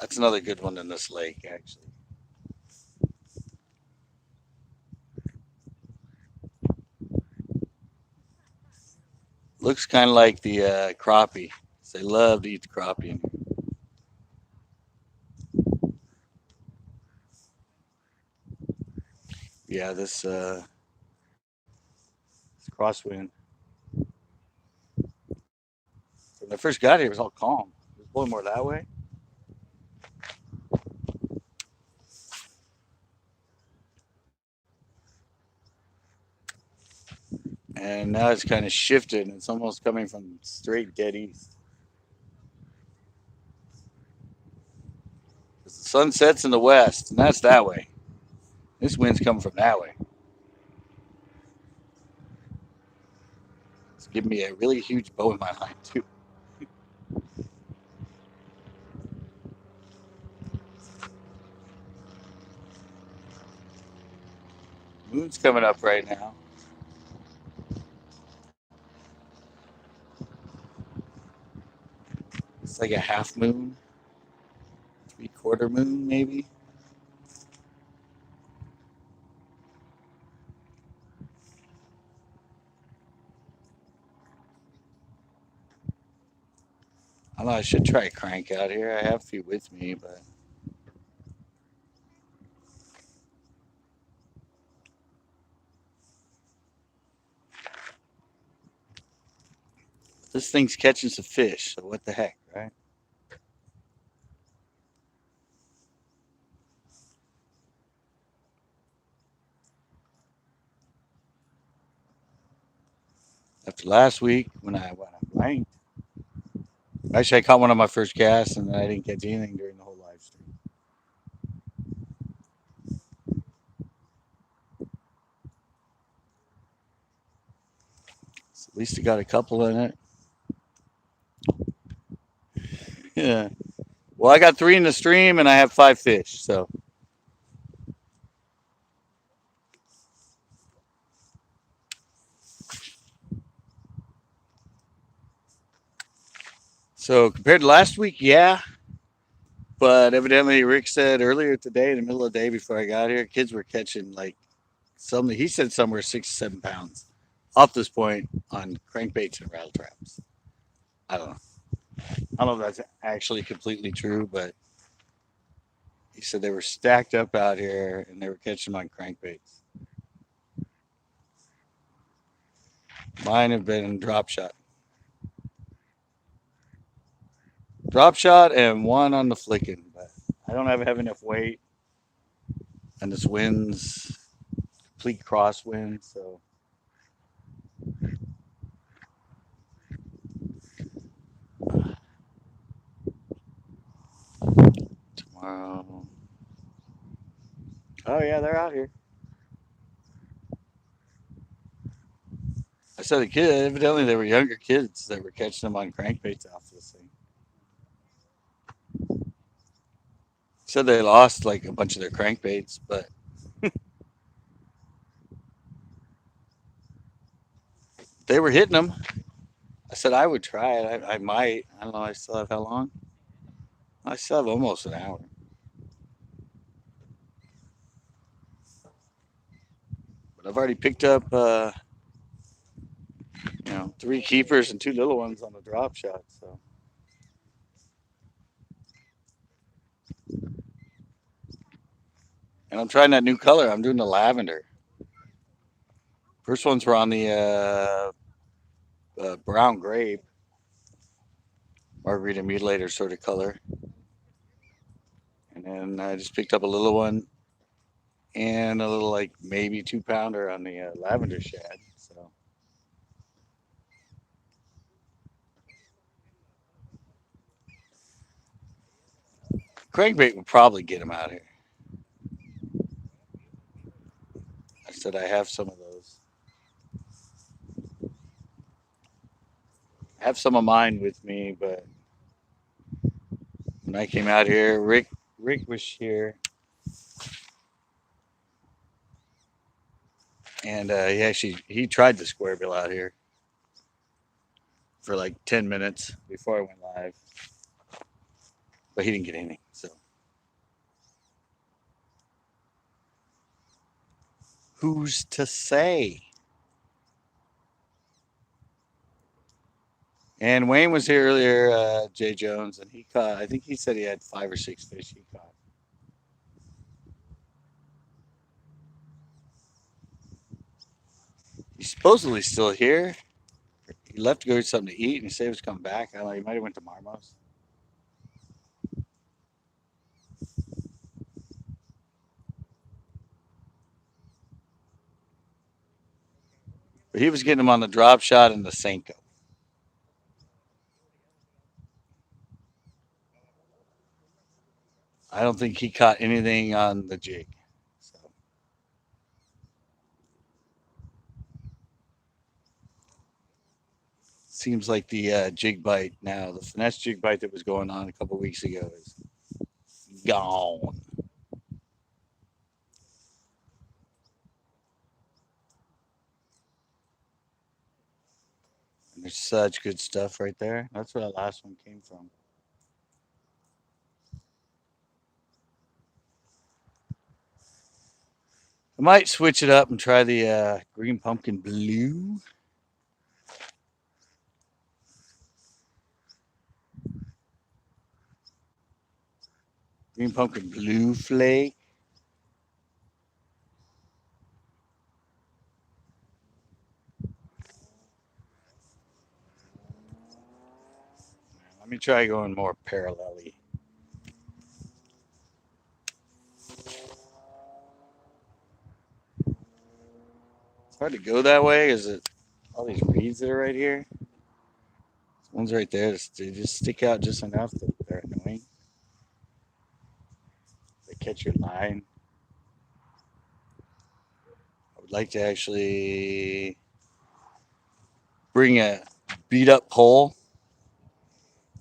That's another good one in this lake, actually. Looks kind of like the crappie. They love to eat the crappie. Yeah, this crosswind. When I first got here, it was all calm. It was blowing more that way. And now it's kind of shifted and it's almost coming from straight dead east. The sun sets in the west, and that's that way. This wind's coming from that way. Give me a really huge bow in my line too. Moon's coming up right now. It's like a half moon, 3/4 moon maybe. I don't know. I should try a crank out here. I have a few with me, but this thing's catching some fish. So what the heck, right? After last week when I ranked, actually I caught one on my first cast and I didn't catch anything during the whole live stream. So at least it got a couple in it. Yeah. Well, I got 3 in the stream and I have 5 fish. So compared to last week, yeah. But evidently, Rick said earlier today, in the middle of the day before I got here, kids were catching like some. He said somewhere 6 to 7 pounds off this point on crankbaits and rattle traps. I don't know. I don't know if that's actually completely true, but he said they were stacked up out here and they were catching them on crankbaits. Mine have been drop shot, and one on the flicking. But I don't have enough weight, and this wind's complete crosswind, so tomorrow. Oh yeah, they're out here. I said the kid. Evidently, they were younger kids that were catching them on crankbaits off this thing. Said they lost like a bunch of their crankbaits, but they were hitting them. I said I would try it. I might. I don't know. I still have how long? I still have almost an hour. But I've already picked up, 3 keepers and 2 little ones on the drop shot. So, and I'm trying that new color. I'm doing the lavender. First ones were on the brown grape, margarita mutilator sort of color, and then I just picked up a little one and a little like maybe 2 pounder on the lavender shad. So crankbait would probably get them out here. I said I have some of those. I have some of mine with me, but when I came out here, Rick was here, and he tried the square bill out here for like 10 minutes before I went live, but he didn't get anything. So who's to say? And Wayne was here earlier, Jay Jones, and he caught. I think he said he had 5 or 6 fish he caught. He's supposedly still here. He left to go get something to eat, and he said he was coming back. I don't know. He might have went to Marmos. But he was getting them on the drop shot and the Senko. I don't think he caught anything on the jig. So seems like the jig bite now, the finesse jig bite that was going on a couple weeks ago is gone. And there's such good stuff right there. That's where that last one came from. I might switch it up and try the green pumpkin blue. Green pumpkin blue flake. Let me try going more parallel-y. It's hard to go that way. Is it all these reeds that are right here? One's right there. They just stick out just enough that they're annoying. They catch your line. I would like to actually bring a beat up pole,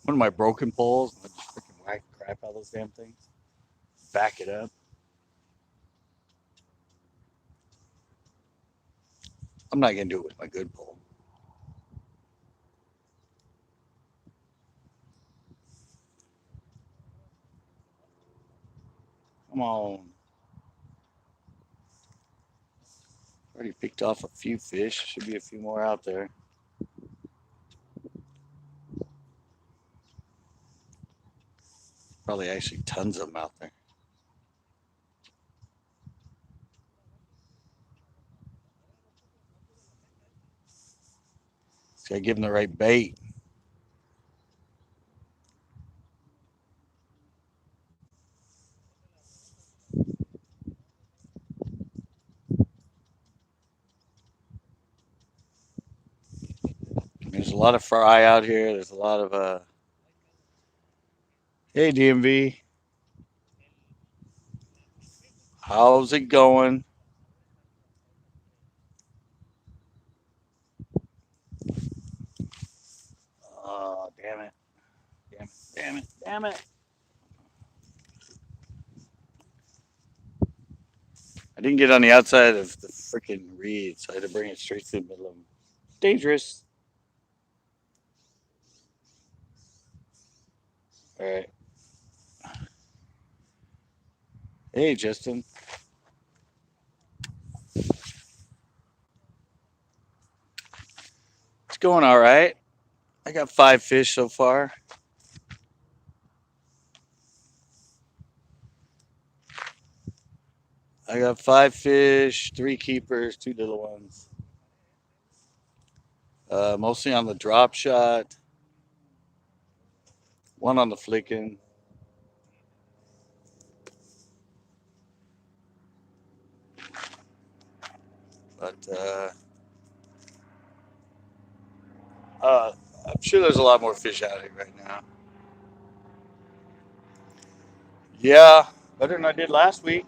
one of my broken poles, and just freaking whack the crap out of those damn things. Back it up. I'm not gonna do it with my good pole. Come on. Already picked off a few fish. Should be a few more out there. Probably actually tons of them out there. Just gotta give them the right bait. There's a lot of fry out here. There's a lot of Hey DMV, how's it going? Oh, damn it. Damn it. Damn it. Damn it. I didn't get on the outside of the freaking reed, so I had to bring it straight to the middle of them. Dangerous. All right. Hey, Justin. It's going all right. I got 5 fish so far. I got 5 fish, 3 keepers, 2 little ones. Mostly on the drop shot, one on the flicking. But uh, I'm sure there's a lot more fish out here right now. Yeah, better than I did last week.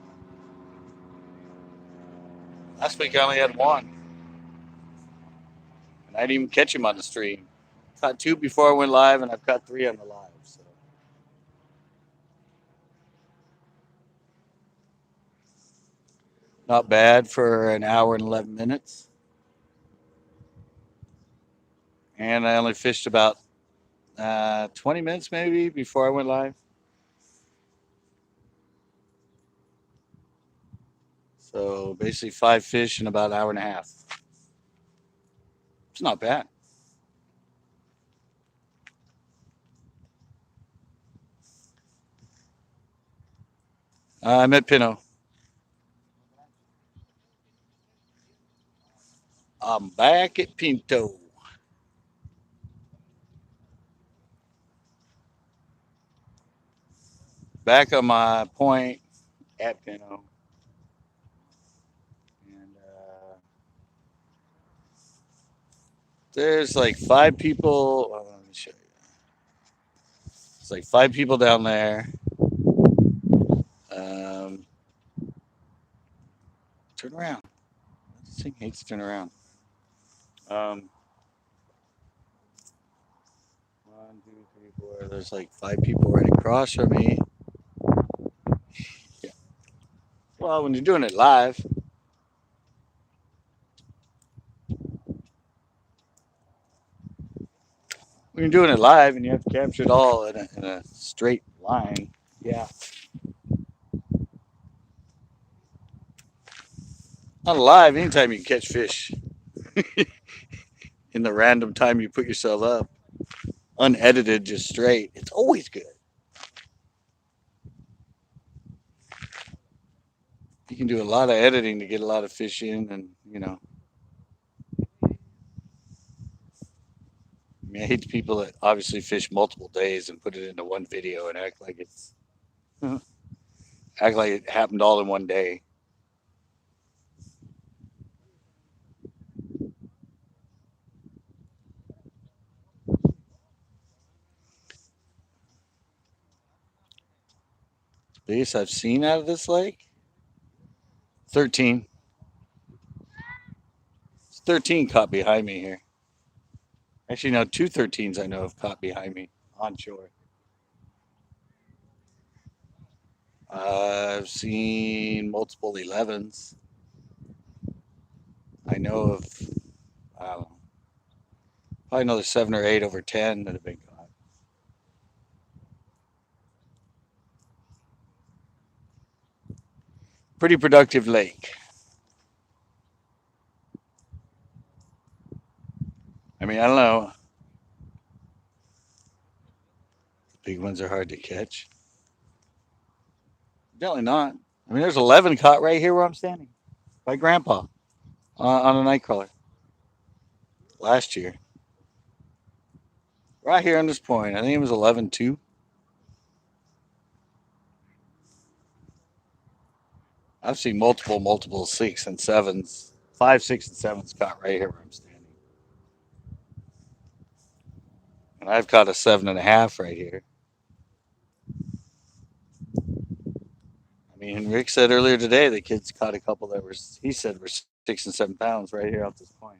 Last week I only had one, and I didn't even catch him on the stream. Caught 2 before I went live, and I've caught 3 on the live. So not bad for an hour and 11 minutes. And I only fished about 20 minutes maybe before I went live. So basically 5 fish in about an hour and a half. It's not bad. I'm at Pinot. I'm back at Pinto. Back on my point at Pinot. And there's like 5 people. Well, let me show you. It's like 5 people down there. Um, turn around. This thing hates to turn around. Um, One, two, three, four. There's like 5 people right across from me. Yeah. Well, when you're doing it live, when you're doing it live and you have to capture it all in a straight line, yeah. On live, anytime you can catch fish in the random time you put yourself up, unedited, just straight, it's always good. You can do a lot of editing to get a lot of fish in, and I mean, I hate the people that obviously fish multiple days and put it into one video and act like it happened all in one day. Biggest I've seen out of this lake, 13. It's 13 caught behind me here. Actually, no, two 13s I know have caught behind me on shore. I've seen multiple 11s. I know of, I don't know, probably another 7 or 8 over 10 that have been caught. Pretty productive lake. I mean, I don't know. Big ones are hard to catch. Definitely not. I mean, there's 11 caught right here where I'm standing by Grandpa on a night crawler last year. Right here on this point. I think it was 11 too. I've seen multiple 6 and 7s, 5, 6, and 7s caught right here where I'm standing. And I've caught a 7.5 right here. I mean, Rick said earlier today the kids caught a couple that were, he said, were 6 and 7 pounds right here off this point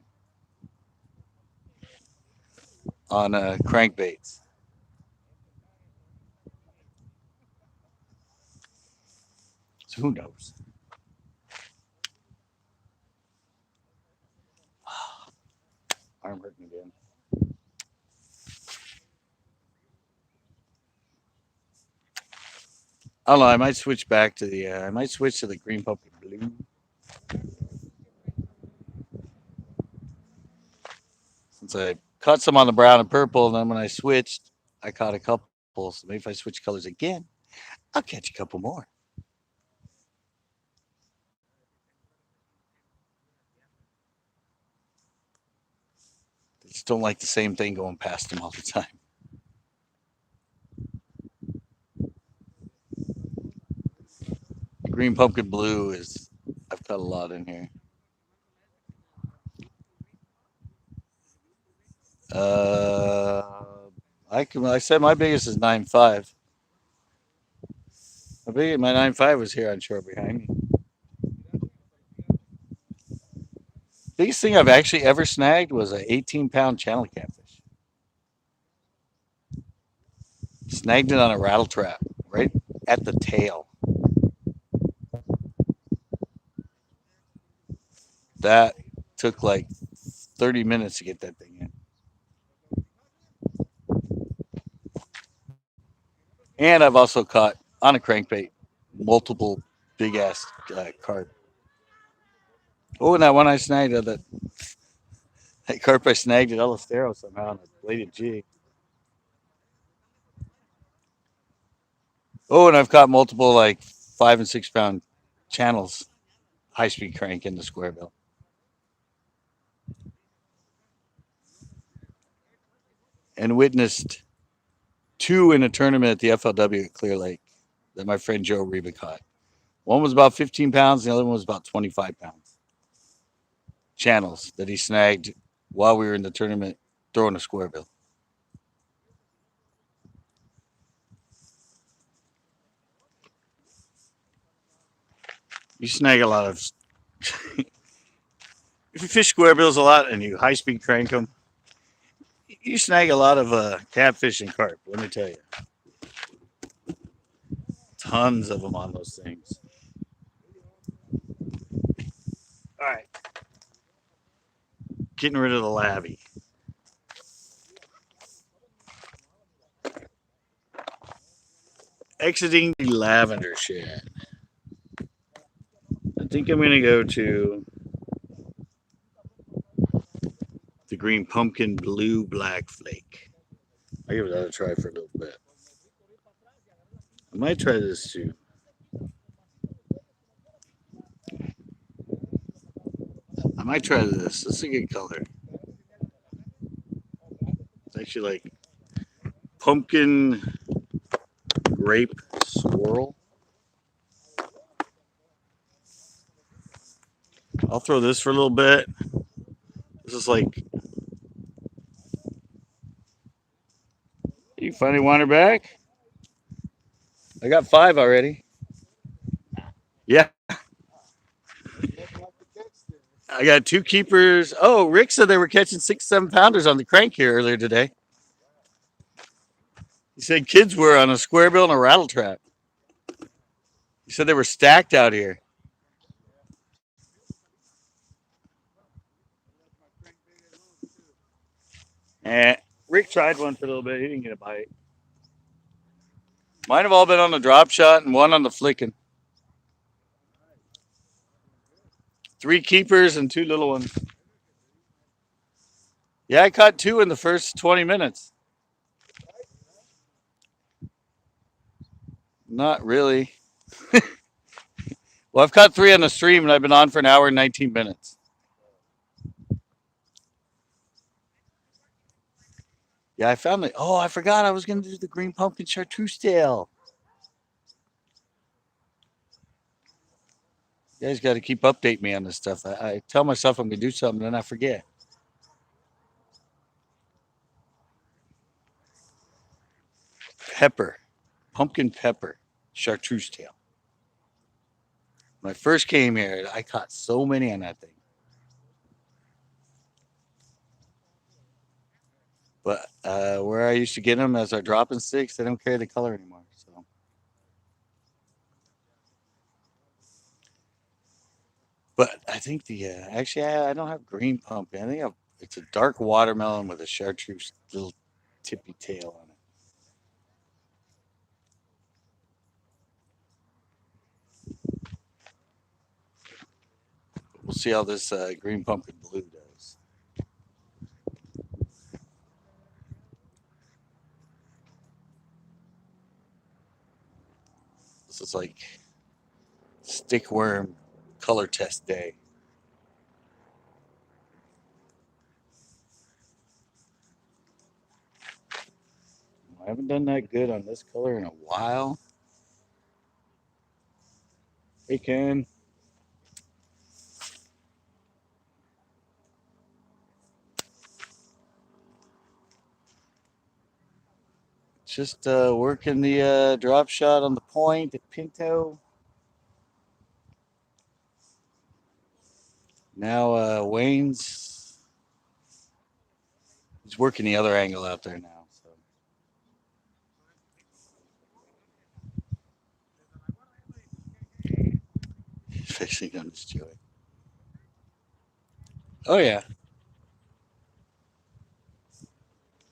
on crankbaits. So who knows? Arm hurting again. I don't know. I might switch back to the. I might switch to the green pumpkin blue since I caught some on the brown and purple, and then when I switched, I caught a couple. So maybe if I switch colors again, I'll catch a couple more. I just don't like the same thing going past them all the time. Green pumpkin blue is. I've caught a lot in here. Uh, I said my biggest is 9.5. My 9.5 was here on shore behind me. Biggest thing I've actually ever snagged was an 18-pound channel catfish. Snagged it on a rattle trap right at the tail. That took like 30 minutes to get that thing in. And I've also caught on a crankbait multiple big ass carp. Oh, and that one I snagged, that carp I snagged at Elistero somehow on a bladed jig. Oh, and I've caught multiple like 5 and 6 pound channels, high speed crank in the square bill. And witnessed two in a tournament at the FLW at Clear Lake that my friend Joe Reba caught. One was about 15 pounds, the other one was about 25 pounds. Channels that he snagged while we were in the tournament throwing a square bill. You snag a lot of. If you fish square bills a lot and you high speed crank them, You snag a lot of catfish and carp. Let me tell you, tons of them on those things. All right, getting rid of the lavy. Exiting the lavender shed. I think I'm gonna go to the green pumpkin blue black flake. I'll give that a try for a little bit. I might try this too. I might try this. This is a good color. It's actually like pumpkin grape swirl. I'll throw this for a little bit. This is like, you finally want her back? I got 5 already. Yeah, I got 2 keepers. Oh, Rick said they were catching 6, 7 pounders on the crank here earlier today. He said kids were on a square bill and a rattle trap. He said they were stacked out here. And Rick tried one for a little bit. He didn't get a bite. Mine have all been on the drop shot and one on the flicking. 3 keepers and 2 little ones. Yeah, I caught 2 in the first 20 minutes. Not really. Well, I've caught 3 on the stream and I've been on for an hour and 19 minutes. Yeah, I found it. Oh, I forgot I was going to do the green pumpkin chartreuse tail. You guys got to keep updating me on this stuff. I tell myself I'm going to do something and then I forget. Pepper. Pumpkin pepper. Chartreuse tail. When I first came here, I caught so many on that thing. But where I used to get them as our dropping sticks, they don't carry the color anymore. So, but I think the actually I don't have green pumpkin. I think it's a dark watermelon with a chartreuse little tippy tail on it. We'll see how this green pumpkin blue does. This is like stickworm color test day. I haven't done that good on this color in a while. Hey, Ken. Just working the drop shot on the point at Pinto. Now Wayne's he's working the other angle out there now. So fishing on this joy. Oh yeah,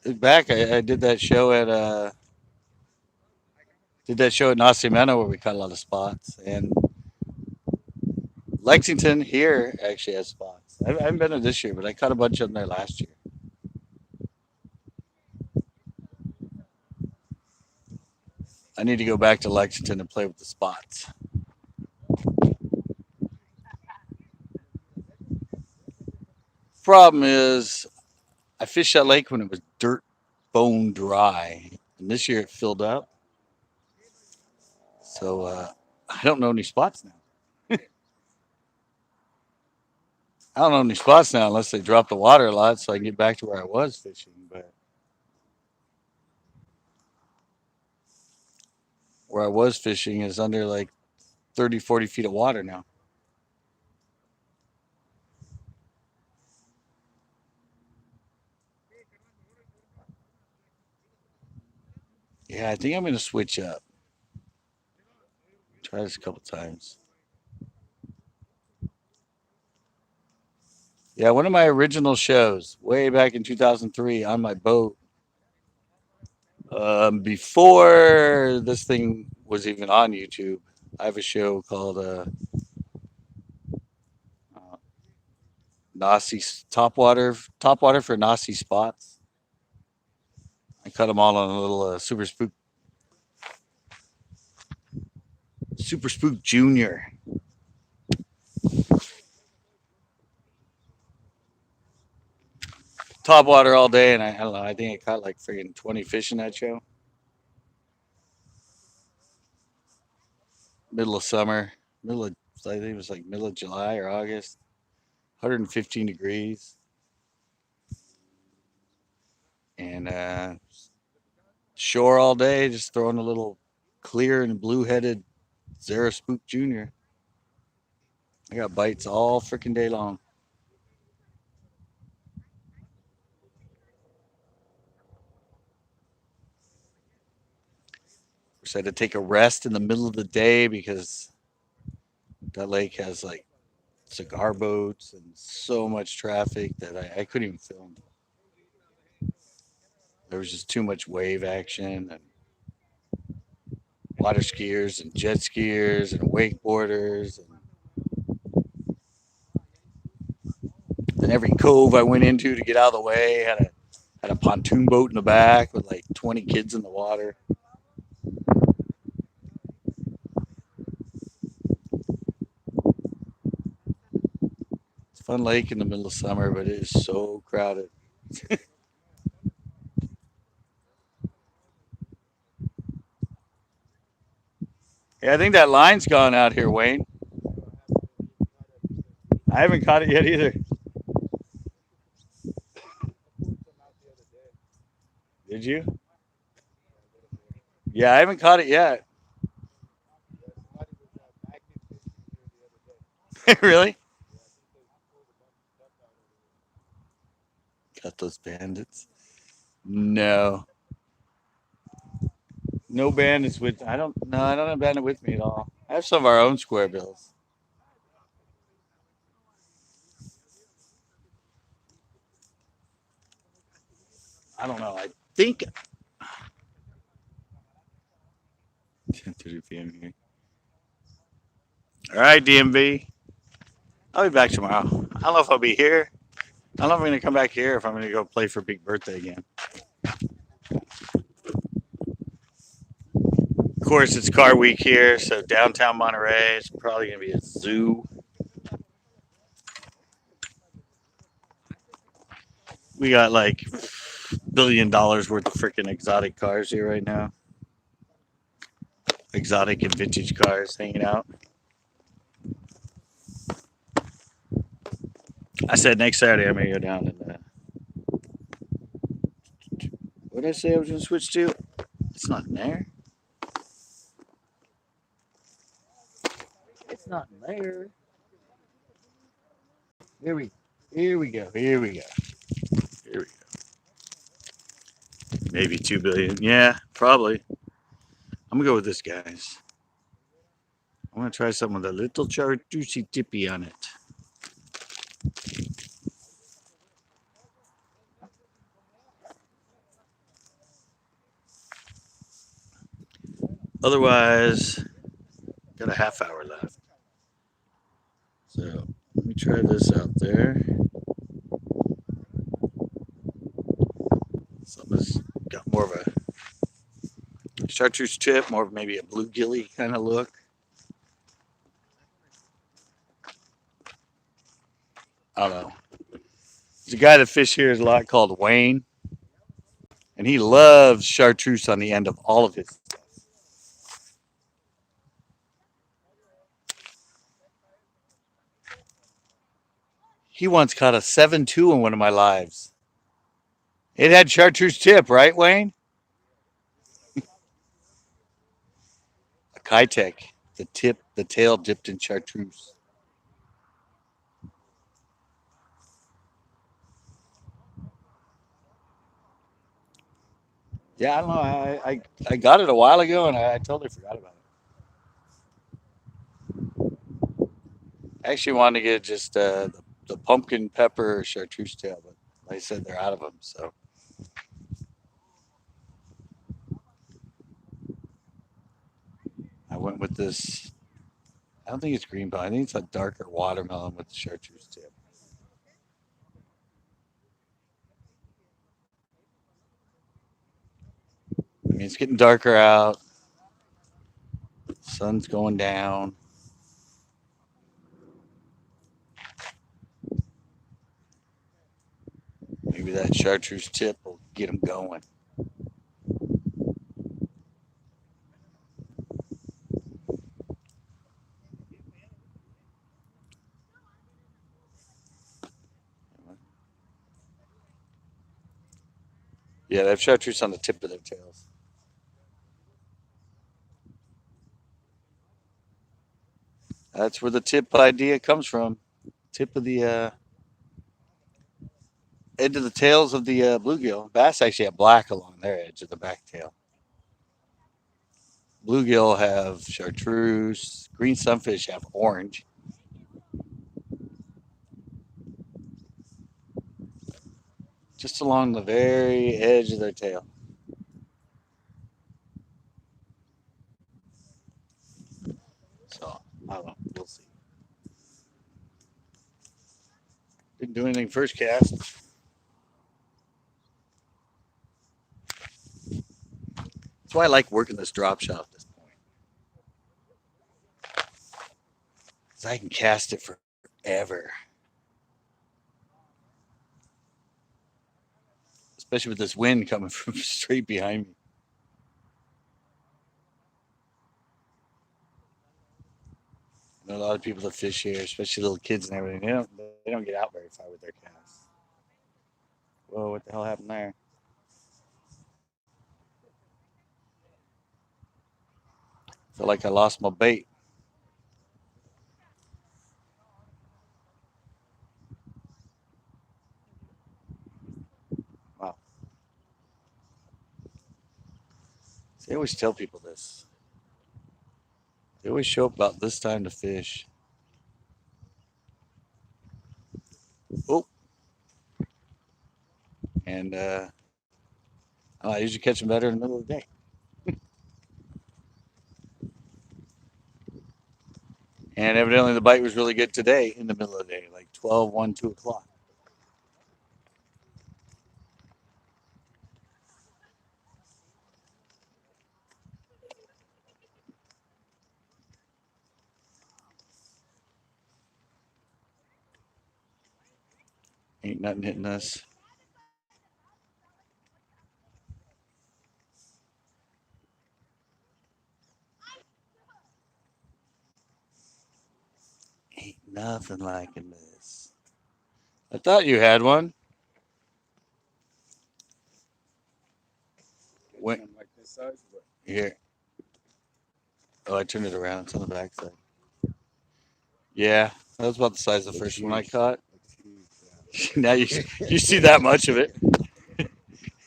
back I did that show at Nacimiento where we caught a lot of spots, and Lexington here actually has spots. I haven't been there this year, but I caught a bunch of them there last year. I need to go back to Lexington and play with the spots. Problem is, I fished that lake when it was dirt bone dry, and this year it filled up. So I don't know any spots now. I don't know any spots now unless they drop the water a lot, so I can get back to where I was fishing. But where I was fishing is under like 30, 40 feet of water now. Yeah, I think I'm gonna switch up. Try this a couple times. Yeah, one of my original shows, way back in 2003, on my boat. Before this thing was even on YouTube, I have a show called uh, Nasi Top Water for Nasi Spots. I cut them all on a little Super Spook Junior. Top water all day, and I don't know. I think I caught like freaking 20 fish in that show. Middle of summer, middle of I think it was like middle of July or August. 115 degrees, and shore all day, just throwing a little clear and blue headed Zara Spook Junior. I got bites all freaking day long. Of course, I had to take a rest in the middle of the day because that lake has like cigar boats and so much traffic that I couldn't even film. There was just too much wave action and water skiers and jet skiers and wakeboarders and every cove I went into to get out of the way had a pontoon boat in the back with like 20 kids in the water. It's a fun lake in the middle of summer, but it is so crowded. Yeah, I think that line's gone out here, Wayne. I haven't caught it yet either. Did you? Yeah, I haven't caught it yet. Really? Got those bandits? No. No bandits with. I don't. No, I don't have bandit with me at all. I have some of our own square bills. I don't know. I think 10:30 p.m. here. All right, DMV. I'll be back tomorrow. I don't know if I'll be here. I don't know if I'm going to come back here, if I'm going to go play for Big Birthday again. Of course, it's car week here, so downtown Monterey is probably going to be a zoo. We got like $1 billion worth of freaking exotic cars here right now. Exotic and vintage cars hanging out. I said next Saturday I'm going to go down and. What did I say I was going to switch to? It's not in there. It's not in there. Here we, here we go. Here we go. Here we go. Maybe 2 billion. Yeah, probably. I'm gonna go with this, guys. I'm gonna try something with a little chartreusey tippy on it. Otherwise, got a half hour left. So let me try this out there. Something's got more of a chartreuse tip, more of maybe a bluegilly kind of look. I don't know. There's a guy that fish here a lot called Wayne, and he loves chartreuse on the end of all of his stuff. He once caught a 7-2 in one of my lives. It had chartreuse tip, right, Wayne? A Kitech. The tail dipped in chartreuse. Yeah, I don't know. I got it a while ago and I totally forgot about it. I actually wanted to get just the pumpkin pepper chartreuse tail, but like I said, they're out of them. So I went with this. I don't think it's green pie. I think it's a darker watermelon with the chartreuse tip. I mean, it's getting darker out. Sun's going down. Maybe that chartreuse tip will get them going. Yeah, they have chartreuse on the tip of their tails. That's where the tip idea comes from. Tip of the edge of the tails of the bluegill. Bass actually have black along their edge of the back tail. Bluegill have chartreuse. Green sunfish have orange. Just along the very edge of their tail. So I don't know. We'll see. Didn't do anything first cast. That's why I like working this drop shot at this point. Because I can cast it forever. Especially with this wind coming from straight behind me. I know a lot of people that fish here, especially little kids and everything. They don't get out very far with their casts. Whoa, what the hell happened there? Feel like I lost my bait. Wow. See, I always tell people this. They always show up about this time to fish. Oh, and I usually catch them better in the middle of the day. And evidently the bite was really good today in the middle of the day, like 12, 1, 2 o'clock. Ain't nothing hitting us. Ain't nothing like this. I thought you had one. When, Like this size, but here. Oh, I turned it around. It's on the back side. Yeah, that was about the size of the looks first one I huge. caught. Looks huge. Now you see that much of it.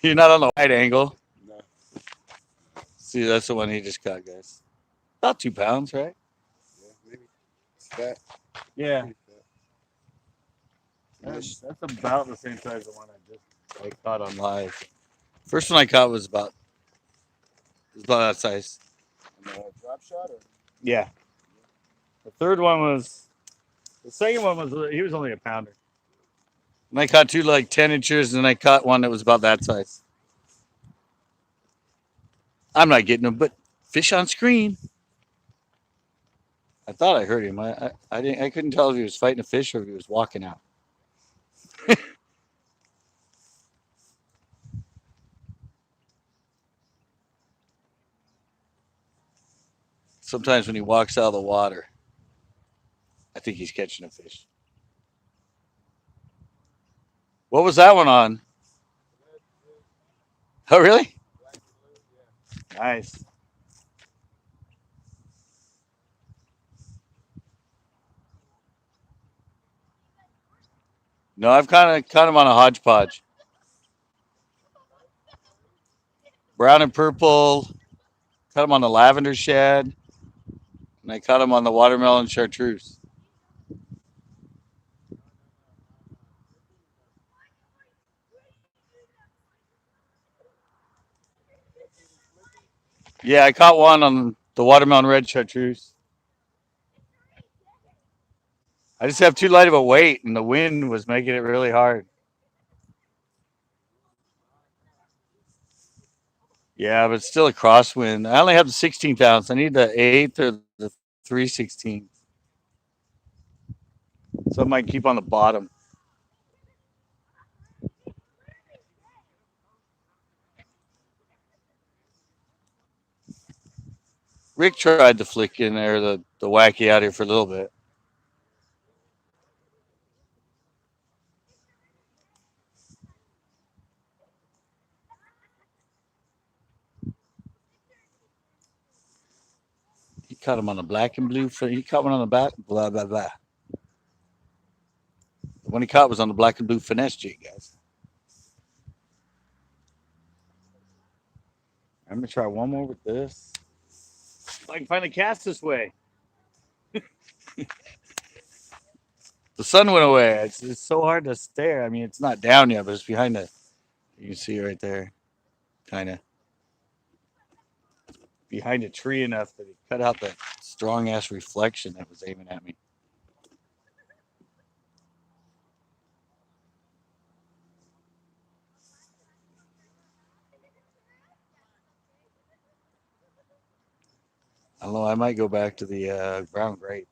You're not on the wide angle. No, See, that's the one he just caught, guys. About 2 pounds, right? yeah, maybe. It's fat. Yeah, Pretty fat. that's about the same size as the one I caught on live. First one I caught was about that size. On the drop shot or? Yeah. The third one was the second one was he was only a pounder. And I caught two like 10 inches, and I caught one that was about that size. I'm not getting them, but fish on screen. I thought I heard him. I didn't. I couldn't tell if he was fighting a fish or if he was walking out. Sometimes when he walks out of the water, I think he's catching a fish. What was that one on? Oh, really? Nice. No, I've kind of caught him on a hodgepodge. brown and purple. Caught them on the lavender shad, and I caught them on the watermelon chartreuse. Yeah, I caught one on the watermelon red chartreuse. I just have too light of a weight, and the wind was making it really hard. Yeah, but it's still a crosswind. I only have the 16th ounce. I need the 8th or the 3/16. So I might keep on the bottom. Rick tried the flick in there, the wacky out here for a little bit. He caught him on the black and blue. He caught one on the back. Blah blah blah. The one he caught was on the black and blue finesse jig, guys. I'm gonna try one more with this. If I can finally cast this way. The sun went away. It's so hard to stare. I mean, it's not down yet, but it's behind the. You can see right there, kind of behind a tree enough that he cut out that strong ass reflection that was aiming at me. I don't know. I might go back to the brown grape.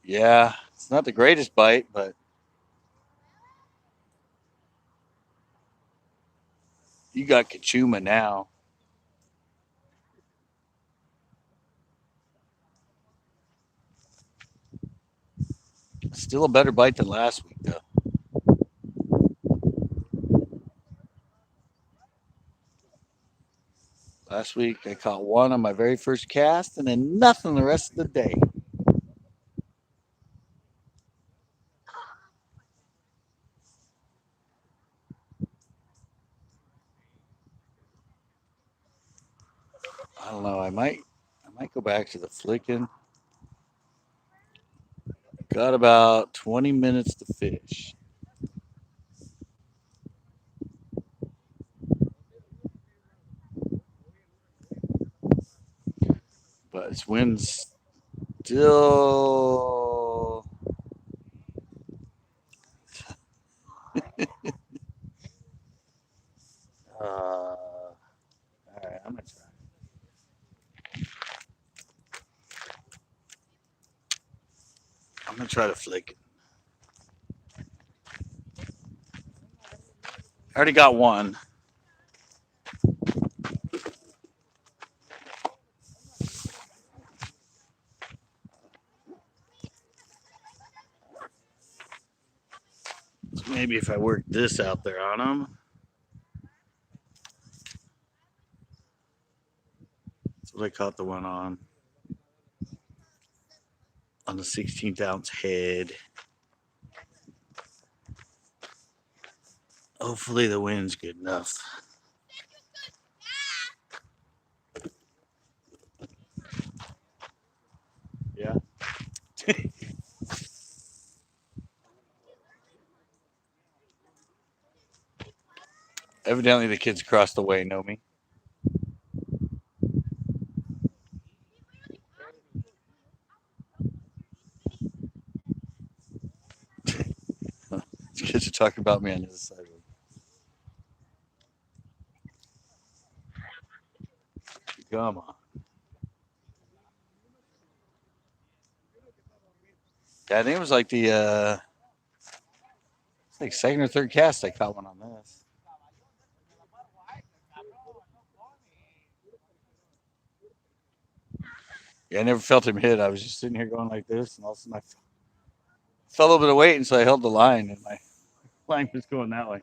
Yeah, it's not the greatest bite, but you got Kachuma now. Still a better bite than last week, though. Last week I caught one on my very first cast, and then nothing the rest of the day. I don't know. I might go back to the flicking. Got about 20 minutes to fish, but it's wind's still. All right, I'm gonna try. I'm gonna try to flick it. I already got one. So maybe if I work this out there on them, that's what I caught the one on the 16th ounce head. Hopefully the wind's good enough. Yeah. Evidently the kids across the way know me. These kids are talking about me on the other side. Come on. Yeah, I think it was like the it's like second or third cast I caught one on this. Yeah, I never felt him hit. I was just sitting here going like this, and all of a sudden I felt a little bit of weight, and so I held the line, and my Line was going that way.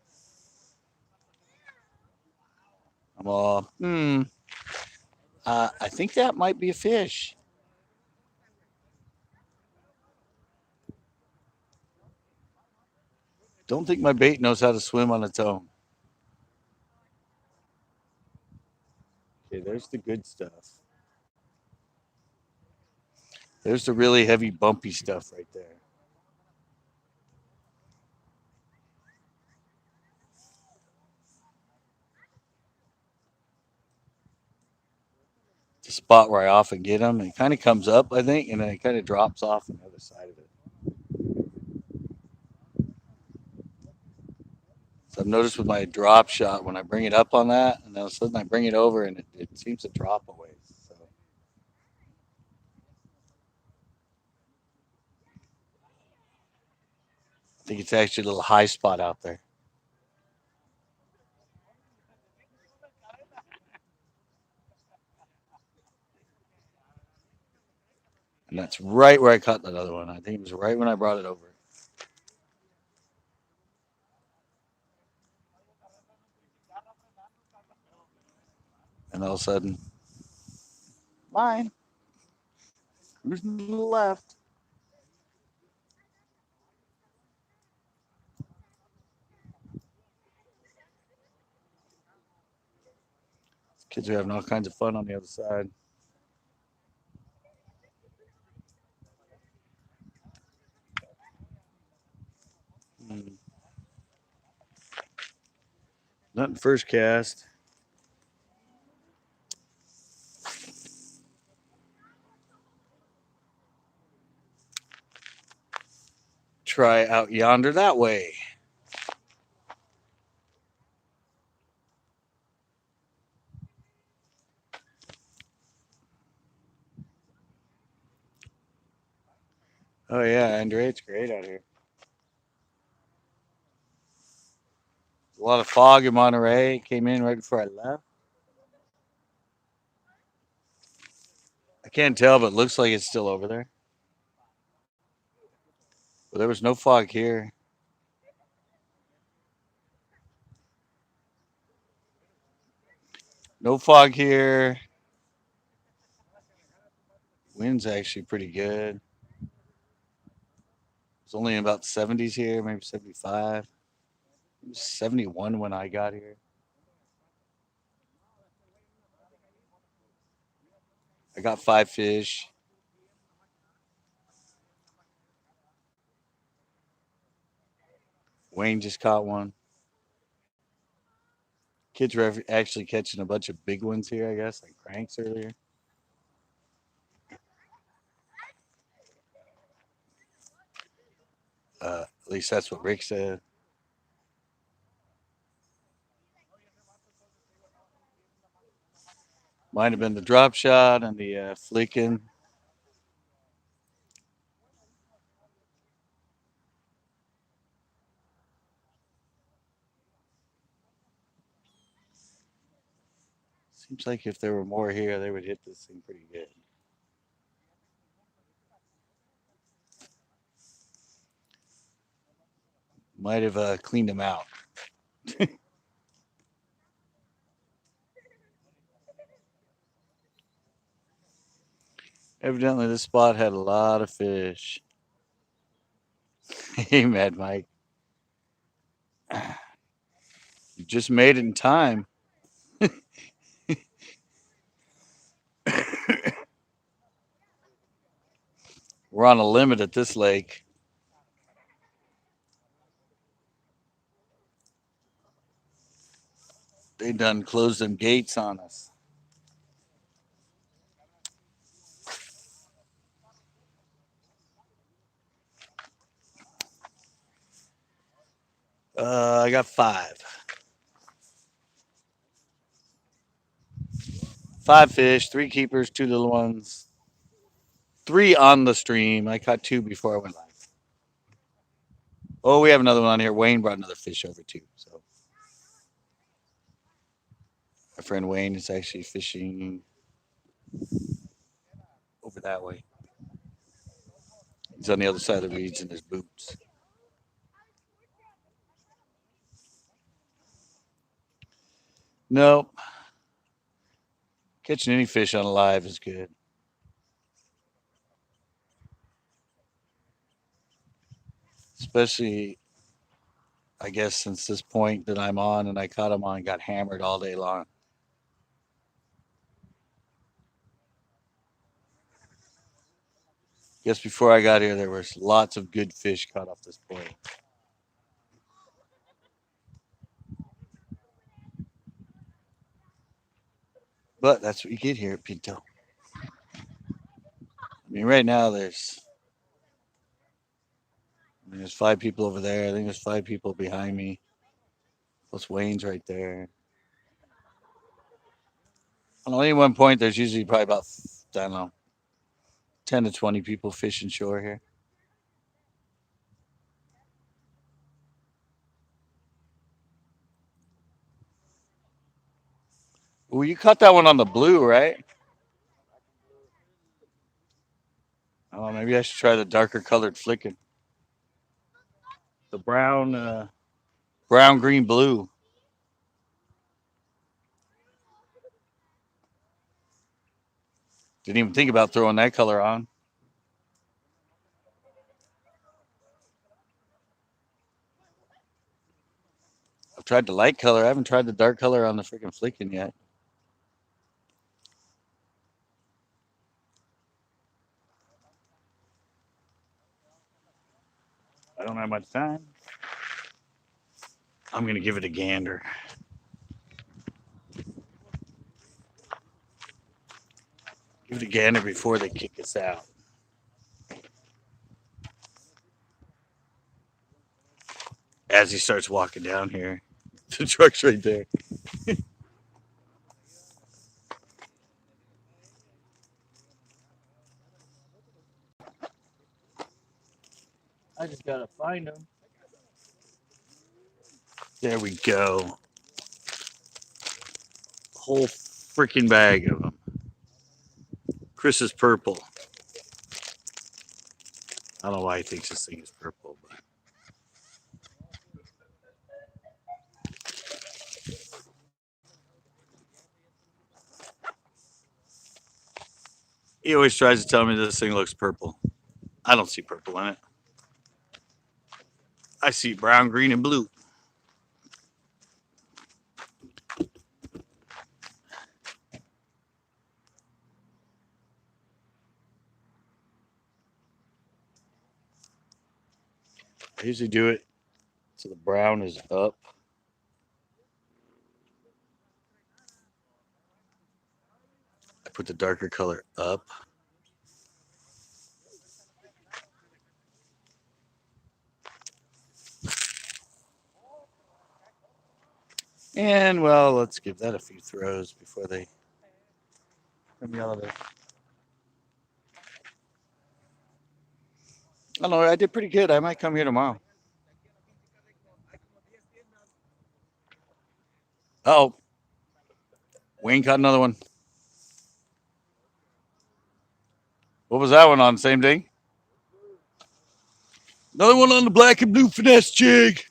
I'm all. I think that might be a fish. Don't think my bait knows how to swim on its own. Okay, there's the good stuff. There's the really heavy, bumpy stuff right there. The spot where I often get them. It kind of comes up, I think, and then it kind of drops off on the other side of it. So I've noticed with my drop shot, when I bring it up on that, and all of a sudden I bring it over and it seems to drop away. So I think it's actually a little high spot out there. And that's right where I caught that other one. I think it was right when I brought it over. And all of a sudden, line, cruising to the left. Kids are having all kinds of fun on the other side. Hmm. Nothing first cast. Try out yonder that way. Oh yeah, Andre, it's great out here. A lot of fog in Monterey. Came in right before I left. I can't tell, but it looks like it's still over there. But there was no fog here. No fog here. Wind's actually pretty good. It's only in about 70s here, maybe 75. It was 71 when I got here. I got 5 fish. Wayne just caught one. Kids were actually catching a bunch of big ones here, I guess, like cranks earlier. At least that's what Rick said. Might have been the drop shot and the flicking. Seems like if there were more here, they would hit this thing pretty good. Might have cleaned them out. Evidently, this spot had a lot of fish. Hey, Mad Mike. You just made it in time. We're on a limit at this lake. They done closed them gates on us. I got 5. 5 fish, 3 keepers, 2 little ones, 3 on the stream. I caught 2 before I went live. Oh, we have another one on here. Wayne brought another fish over too. So my friend Wayne is actually fishing over that way. He's on the other side of the reeds in his boots. Nope. Catching any fish on alive is good. Especially, I guess, since this point that I'm on and I caught them on, got hammered all day long. Guess before I got here, there was lots of good fish caught off this point. But that's what you get here at Pinto. I mean, right now there's 5 people over there. I think there's 5 people behind me. Plus Wayne's right there. On any one point, there's usually probably about I don't know 10 to 20 people fishing shore here. Well, you caught that one on the blue, right? Oh, maybe I should try the darker colored flicking. The brown, green, blue. Didn't even think about throwing that color on. I've tried the light color. I haven't tried the dark color on the freaking flicking yet. I don't have much time. I'm gonna give it a gander. Give it a gander before they kick us out. As he starts walking down here, the truck's right there. I just gotta find him. There we go. Whole freaking bag of them. Chris is purple. I don't know why he thinks this thing is purple, but he always tries to tell me this thing looks purple. I don't see purple in it. I see brown, green, and blue. I usually do it so the brown is up. I put the darker color up. And well, let's give that a few throws before they come yell at us. I don't know. I did pretty good. I might come here tomorrow. Oh, Wayne caught another one. What was that one on? Same thing? Another one on the black and blue finesse jig.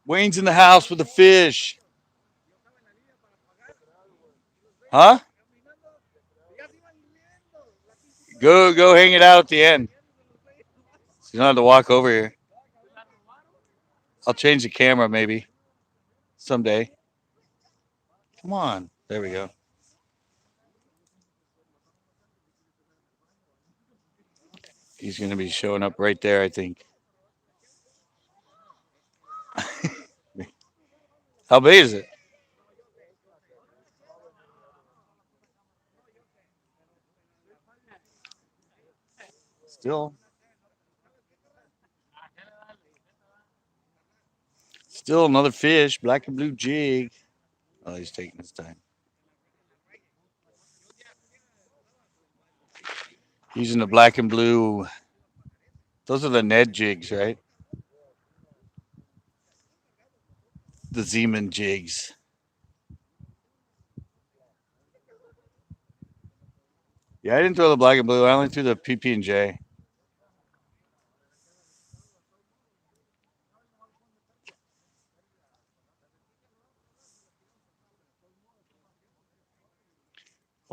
Wayne's in the house with the fish. Huh? Go hang it out at the end. So you don't have to walk over here. I'll change the camera maybe someday. Come on. There we go. He's going to be showing up right there, I think. How big is it? Still, still another fish, black and blue jig. Oh, he's taking his time. Using the black and blue. Those are the Ned jigs, right? The Zeman jigs. Yeah, I didn't throw the black and blue. I only threw the PP and J.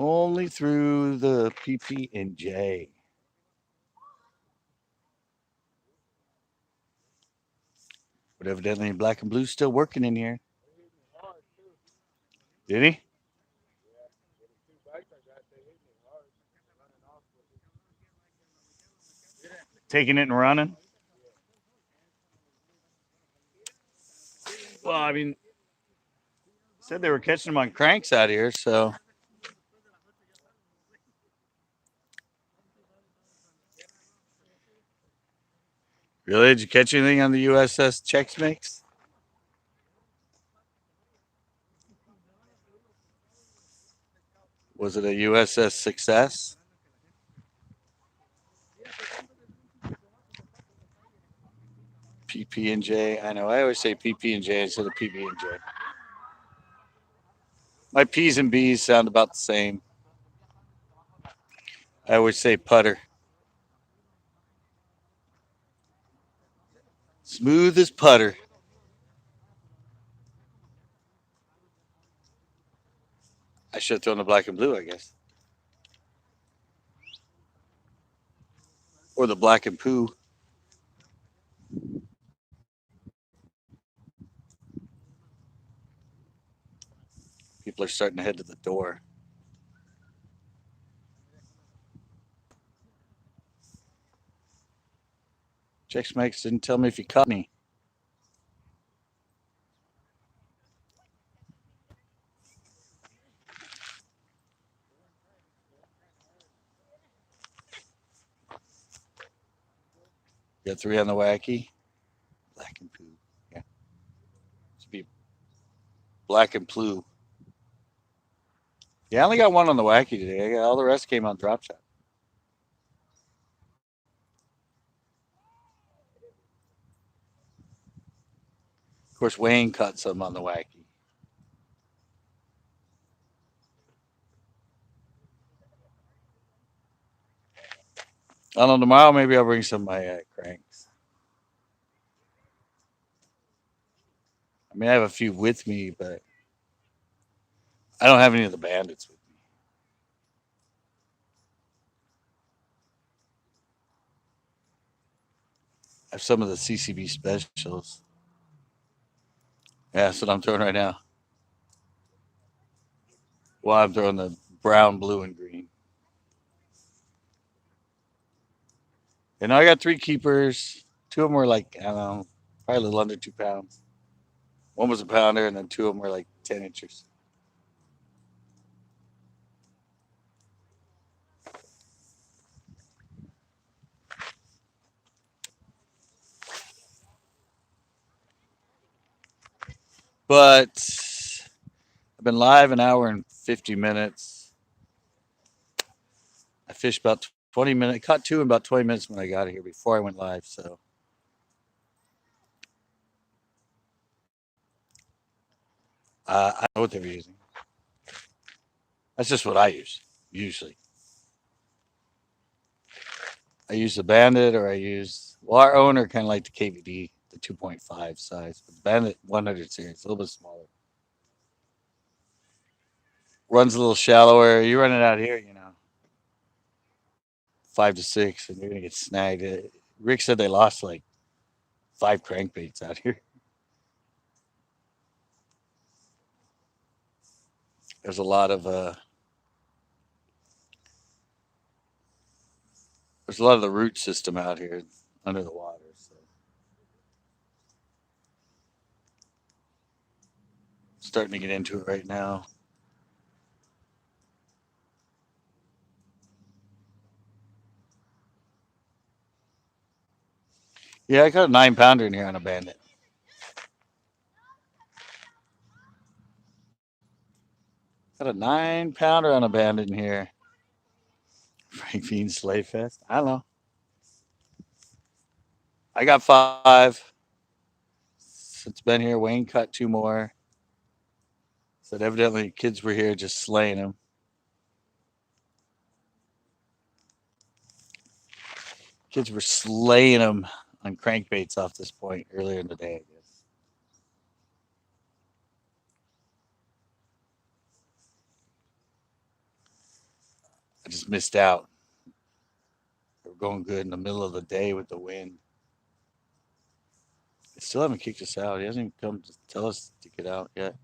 Only through the PP and J. But evidently, Black and Blue's still working in here. Did he? Two bikes I got, they hit me hard. Running off with it. Taking it and running? Well, I mean, said they were catching them on cranks out here, so. Really? Did you catch anything on the USS Chex Mix? Was it a USS Success? PP and J. I know. I always say PP and J instead of PB and J. My P's and B's sound about the same. I always say putter. Smooth as putter. I should have thrown the black and blue, I guess. Or the black and poo. People are starting to head to the door. Chex Mix didn't tell me if he caught me. Got three on the wacky. Black and poo. Yeah. Should be black and blue. Yeah, I only got one on the wacky today. All the rest came on drop shot. Of course, Wayne caught some on the wacky. I don't know. Tomorrow, maybe I'll bring some of my cranks. I mean, I have a few with me, but I don't have any of the bandits with me. I have some of the CCB specials. Yeah, that's what I'm throwing right now. Well, I'm throwing the brown, blue, and green. And I got three keepers. Two of them were like, I don't know, probably a little under 2 pounds. One was a pounder, and then two of them were like 10 inches. But I've been live an hour and 50 minutes. I fished about 20 minutes, caught two in about 20 minutes when I got here before I went live. So I don't know what they were using. That's just what I use, usually. I use the Bandit or I use, well, our owner kind of like the KVD, the 2.5 size. But the Bandit 100 series, a little bit smaller. Runs a little shallower. You run it out here, 5 to 6, and you're going to get snagged. Rick said they lost like 5 crankbaits out here. There's a lot of there's a lot of the root system out here under the water. So starting to get into it right now. Yeah, I got a 9 pounder in here on a Bandit. Got a 9 pounder on a Bandit in here. Frank Bean Slay Fest. I don't know. I got 5. Since been here, Wayne caught 2 more. Said evidently kids were here just slaying them. Kids were slaying them on crankbaits off this point earlier in the day, I guess. just missed out. They were going good in the middle of the day with the wind. They still haven't kicked us out. He hasn't even come to tell us to get out yet.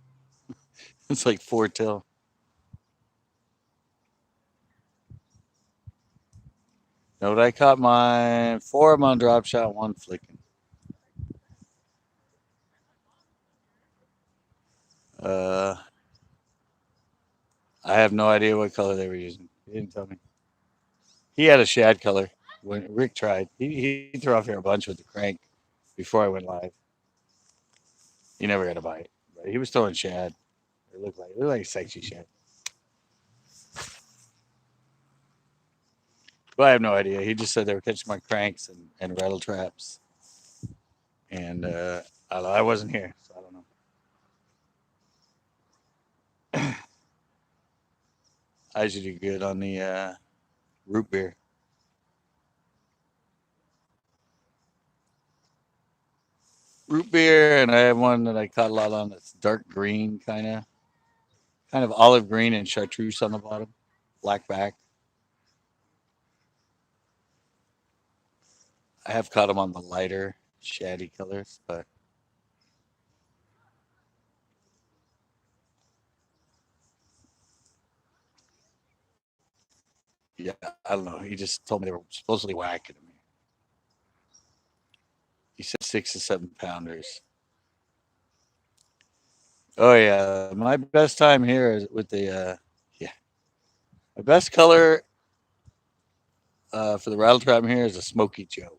It's like 4 till. No, but I caught mine 4 of them on drop shot, 1 flicking. Uh, I have no idea what color they were using. He didn't tell me. He had a shad color when Rick tried. He threw off here a bunch with the crank before I went live. He never got a bite, but he was throwing shad. It looked like a sexy shad. But I have no idea. He just said they were catching my cranks and rattle traps, and I don't know, I wasn't here, so I don't know. I usually do good on the root beer. Root beer, and I have one that I caught a lot on that's dark green, kind of olive green and chartreuse on the bottom, black back. I have caught them on the lighter, shady colors, but yeah, I don't know. He just told me they were supposedly whacking me. He said 6 to 7 pounders. Oh yeah, my best time here is with the yeah. My best color for the rattle trap here is a Smoky Joe.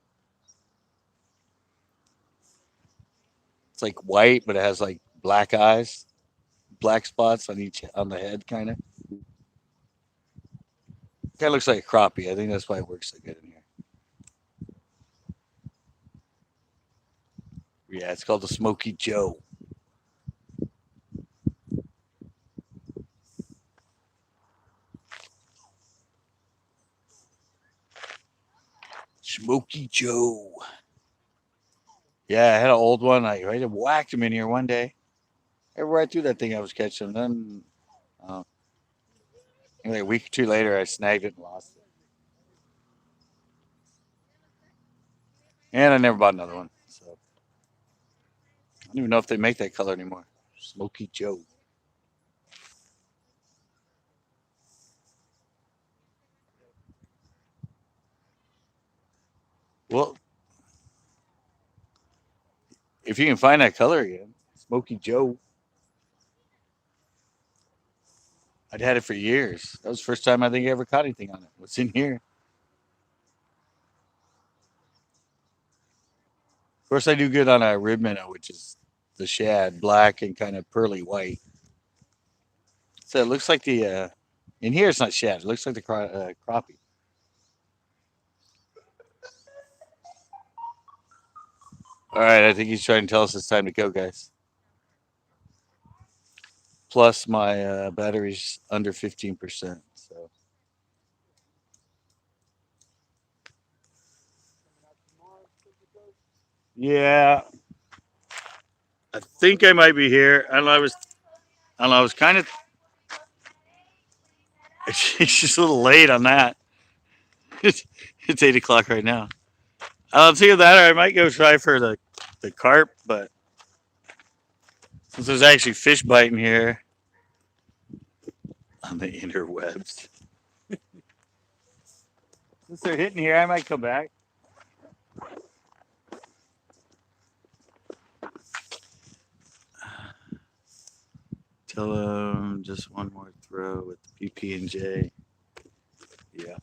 It's like white, but it has like black eyes, black spots on the head, kind of. Kind of looks like a crappie. I think that's why it works so good in here. Yeah, it's called the Smoky Joe. Smoky Joe. Yeah, I had an old one. I whacked him in here one day. Right through that thing I was catching. Then, uh, like a week or two later, I snagged it and lost it. And I never bought another one. So I don't even know if they make that color anymore. Smoky Joe. Well, if you can find that color again, Smoky Joe. I'd had it for years. That was the first time I think I ever caught anything on it. What's in here? Of course, I do good on a rib minnow, which is the shad, black and kind of pearly white. So it looks like the in here it's not shad. It looks like the crappie. All right, I think he's trying to tell us it's time to go, guys. Plus, my battery's under 15%. So yeah, I think I might be here. I don't know. I was kind of. It's just a little late on that. It's 8 o'clock right now. I'll tell you that, or I might go try for the carp, but since there's actually fish biting here on the interwebs, since they're hitting here, I might come back. Tell them just one more throw with the PP and J. Yeah.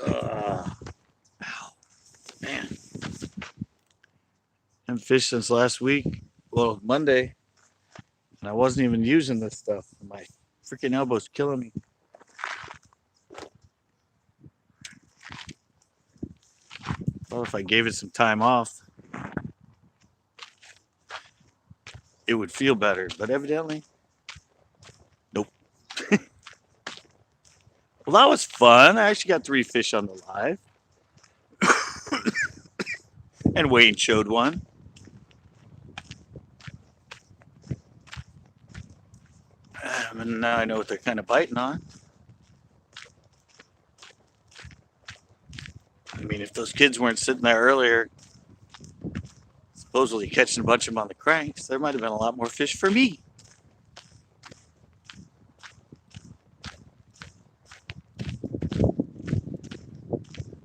Ugh. Ow, man. I haven't fished since last week. Well, Monday, and I wasn't even using this stuff. My freaking elbow's killing me. Well, if I gave it some time off, it would feel better. But evidently, nope. Well, that was fun. I actually got 3 fish on the live, and Wayne showed one. I mean, now I know what they're kind of biting on. I mean, if those kids weren't sitting there earlier, supposedly catching a bunch of them on the cranks, there might have been a lot more fish for me.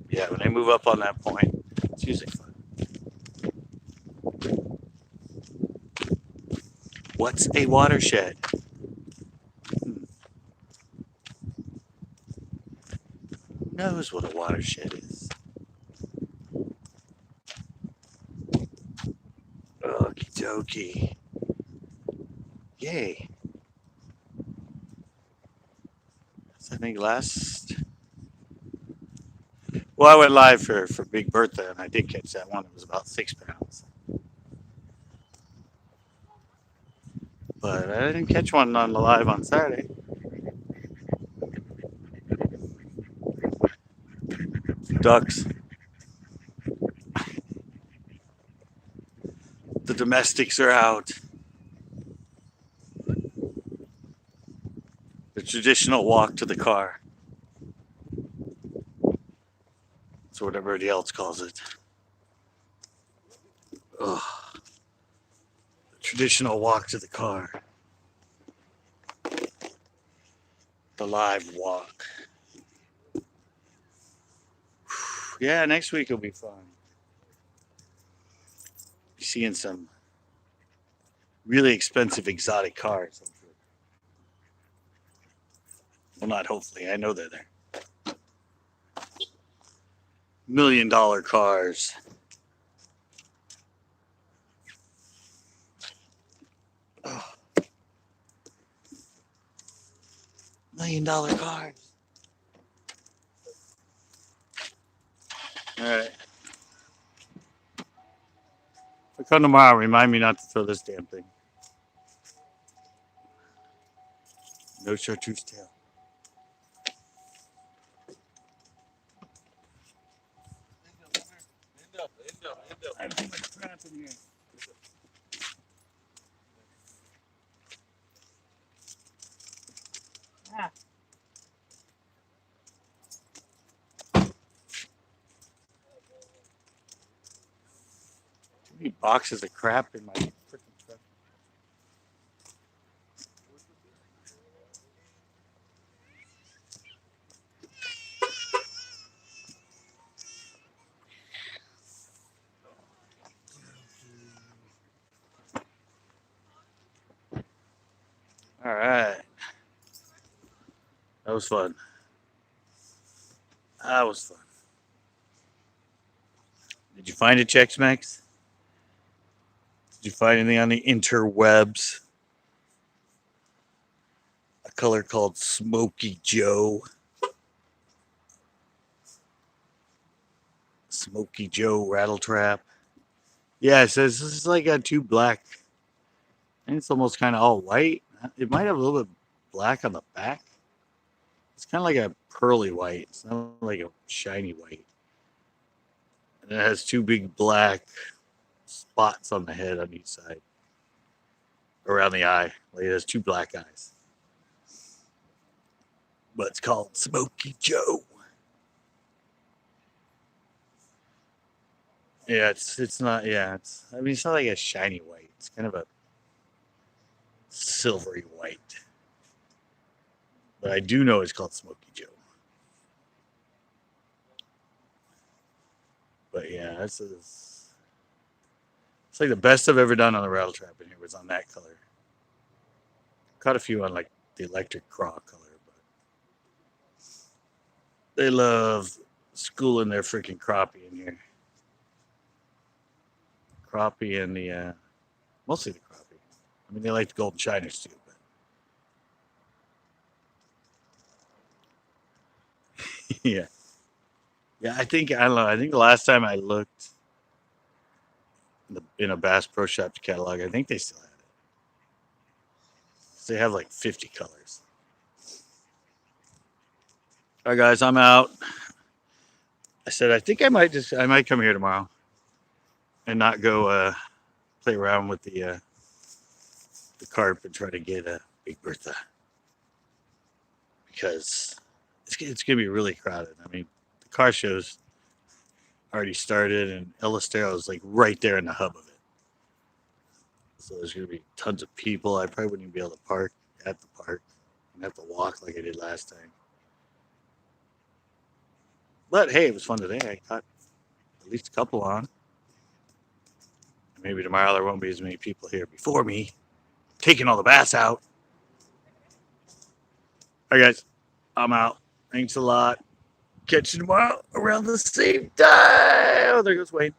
Yeah, when they move up on that point, it's usually fun. What's a watershed? Who knows what a watershed is? Okie dokie. Yay. So I think last. Well, I went live for Big Bertha, and I did catch that one. It was about 6 pounds. But I didn't catch one on the live on Saturday. Ducks. The domestics are out. The traditional walk to the car. That's what everybody else calls it. Ugh. The traditional walk to the car. The live walk. Yeah, next week will be fun. Seeing some really expensive exotic cars. Well, not hopefully. I know they're there. $1 million cars. Oh, $1 million cars. All right. If I come tomorrow, remind me not to throw this damn thing. No chartreuse tail. I have too much crap in here. Ah. Too many boxes of crap in my freaking truck. All right. That was fun. That was fun. Did you find it, Chex Max? Did you find anything on the interwebs? A color called Smoky Joe. Smoky Joe rattle trap. Yeah, it says this is like got two black. I think it's almost kind of all white. It might have a little bit black on the back. It's kind of like a pearly white. It's not like a shiny white. And it has two big black spots on the head on each side. Around the eye. Like it has two black eyes. But it's called Smoky Joe. Yeah, it's not. Yeah, it's not like a shiny white. It's kind of a silvery white. But I do know it's called Smoky Joe. But yeah, it's like the best I've ever done on the rattle trap in here was on that color. Caught a few on like the electric craw color, but they love schooling their freaking crappie in here. Crappie and the mostly the crappie. I mean, they like the golden shiners too, but yeah, yeah. I don't know. I think the last time I looked in a Bass Pro Shops catalog, I think they still had it. They have like 50 colors. All right, guys, I'm out. I said I think I might come here tomorrow and not go play around with the carp and try to get a Big Bertha. because it's gonna be really crowded. I mean, the car shows already started, and El Estero is like right there in the hub of it. So there's gonna be tons of people. I probably wouldn't even be able to park at the park. I'd have to walk like I did last time. But hey, it was fun today. I caught at least a couple on. Maybe tomorrow there won't be as many people here before me taking all the bass out. All right, guys, I'm out. Thanks a lot. Catch you tomorrow around the same time. Oh, there goes Wayne.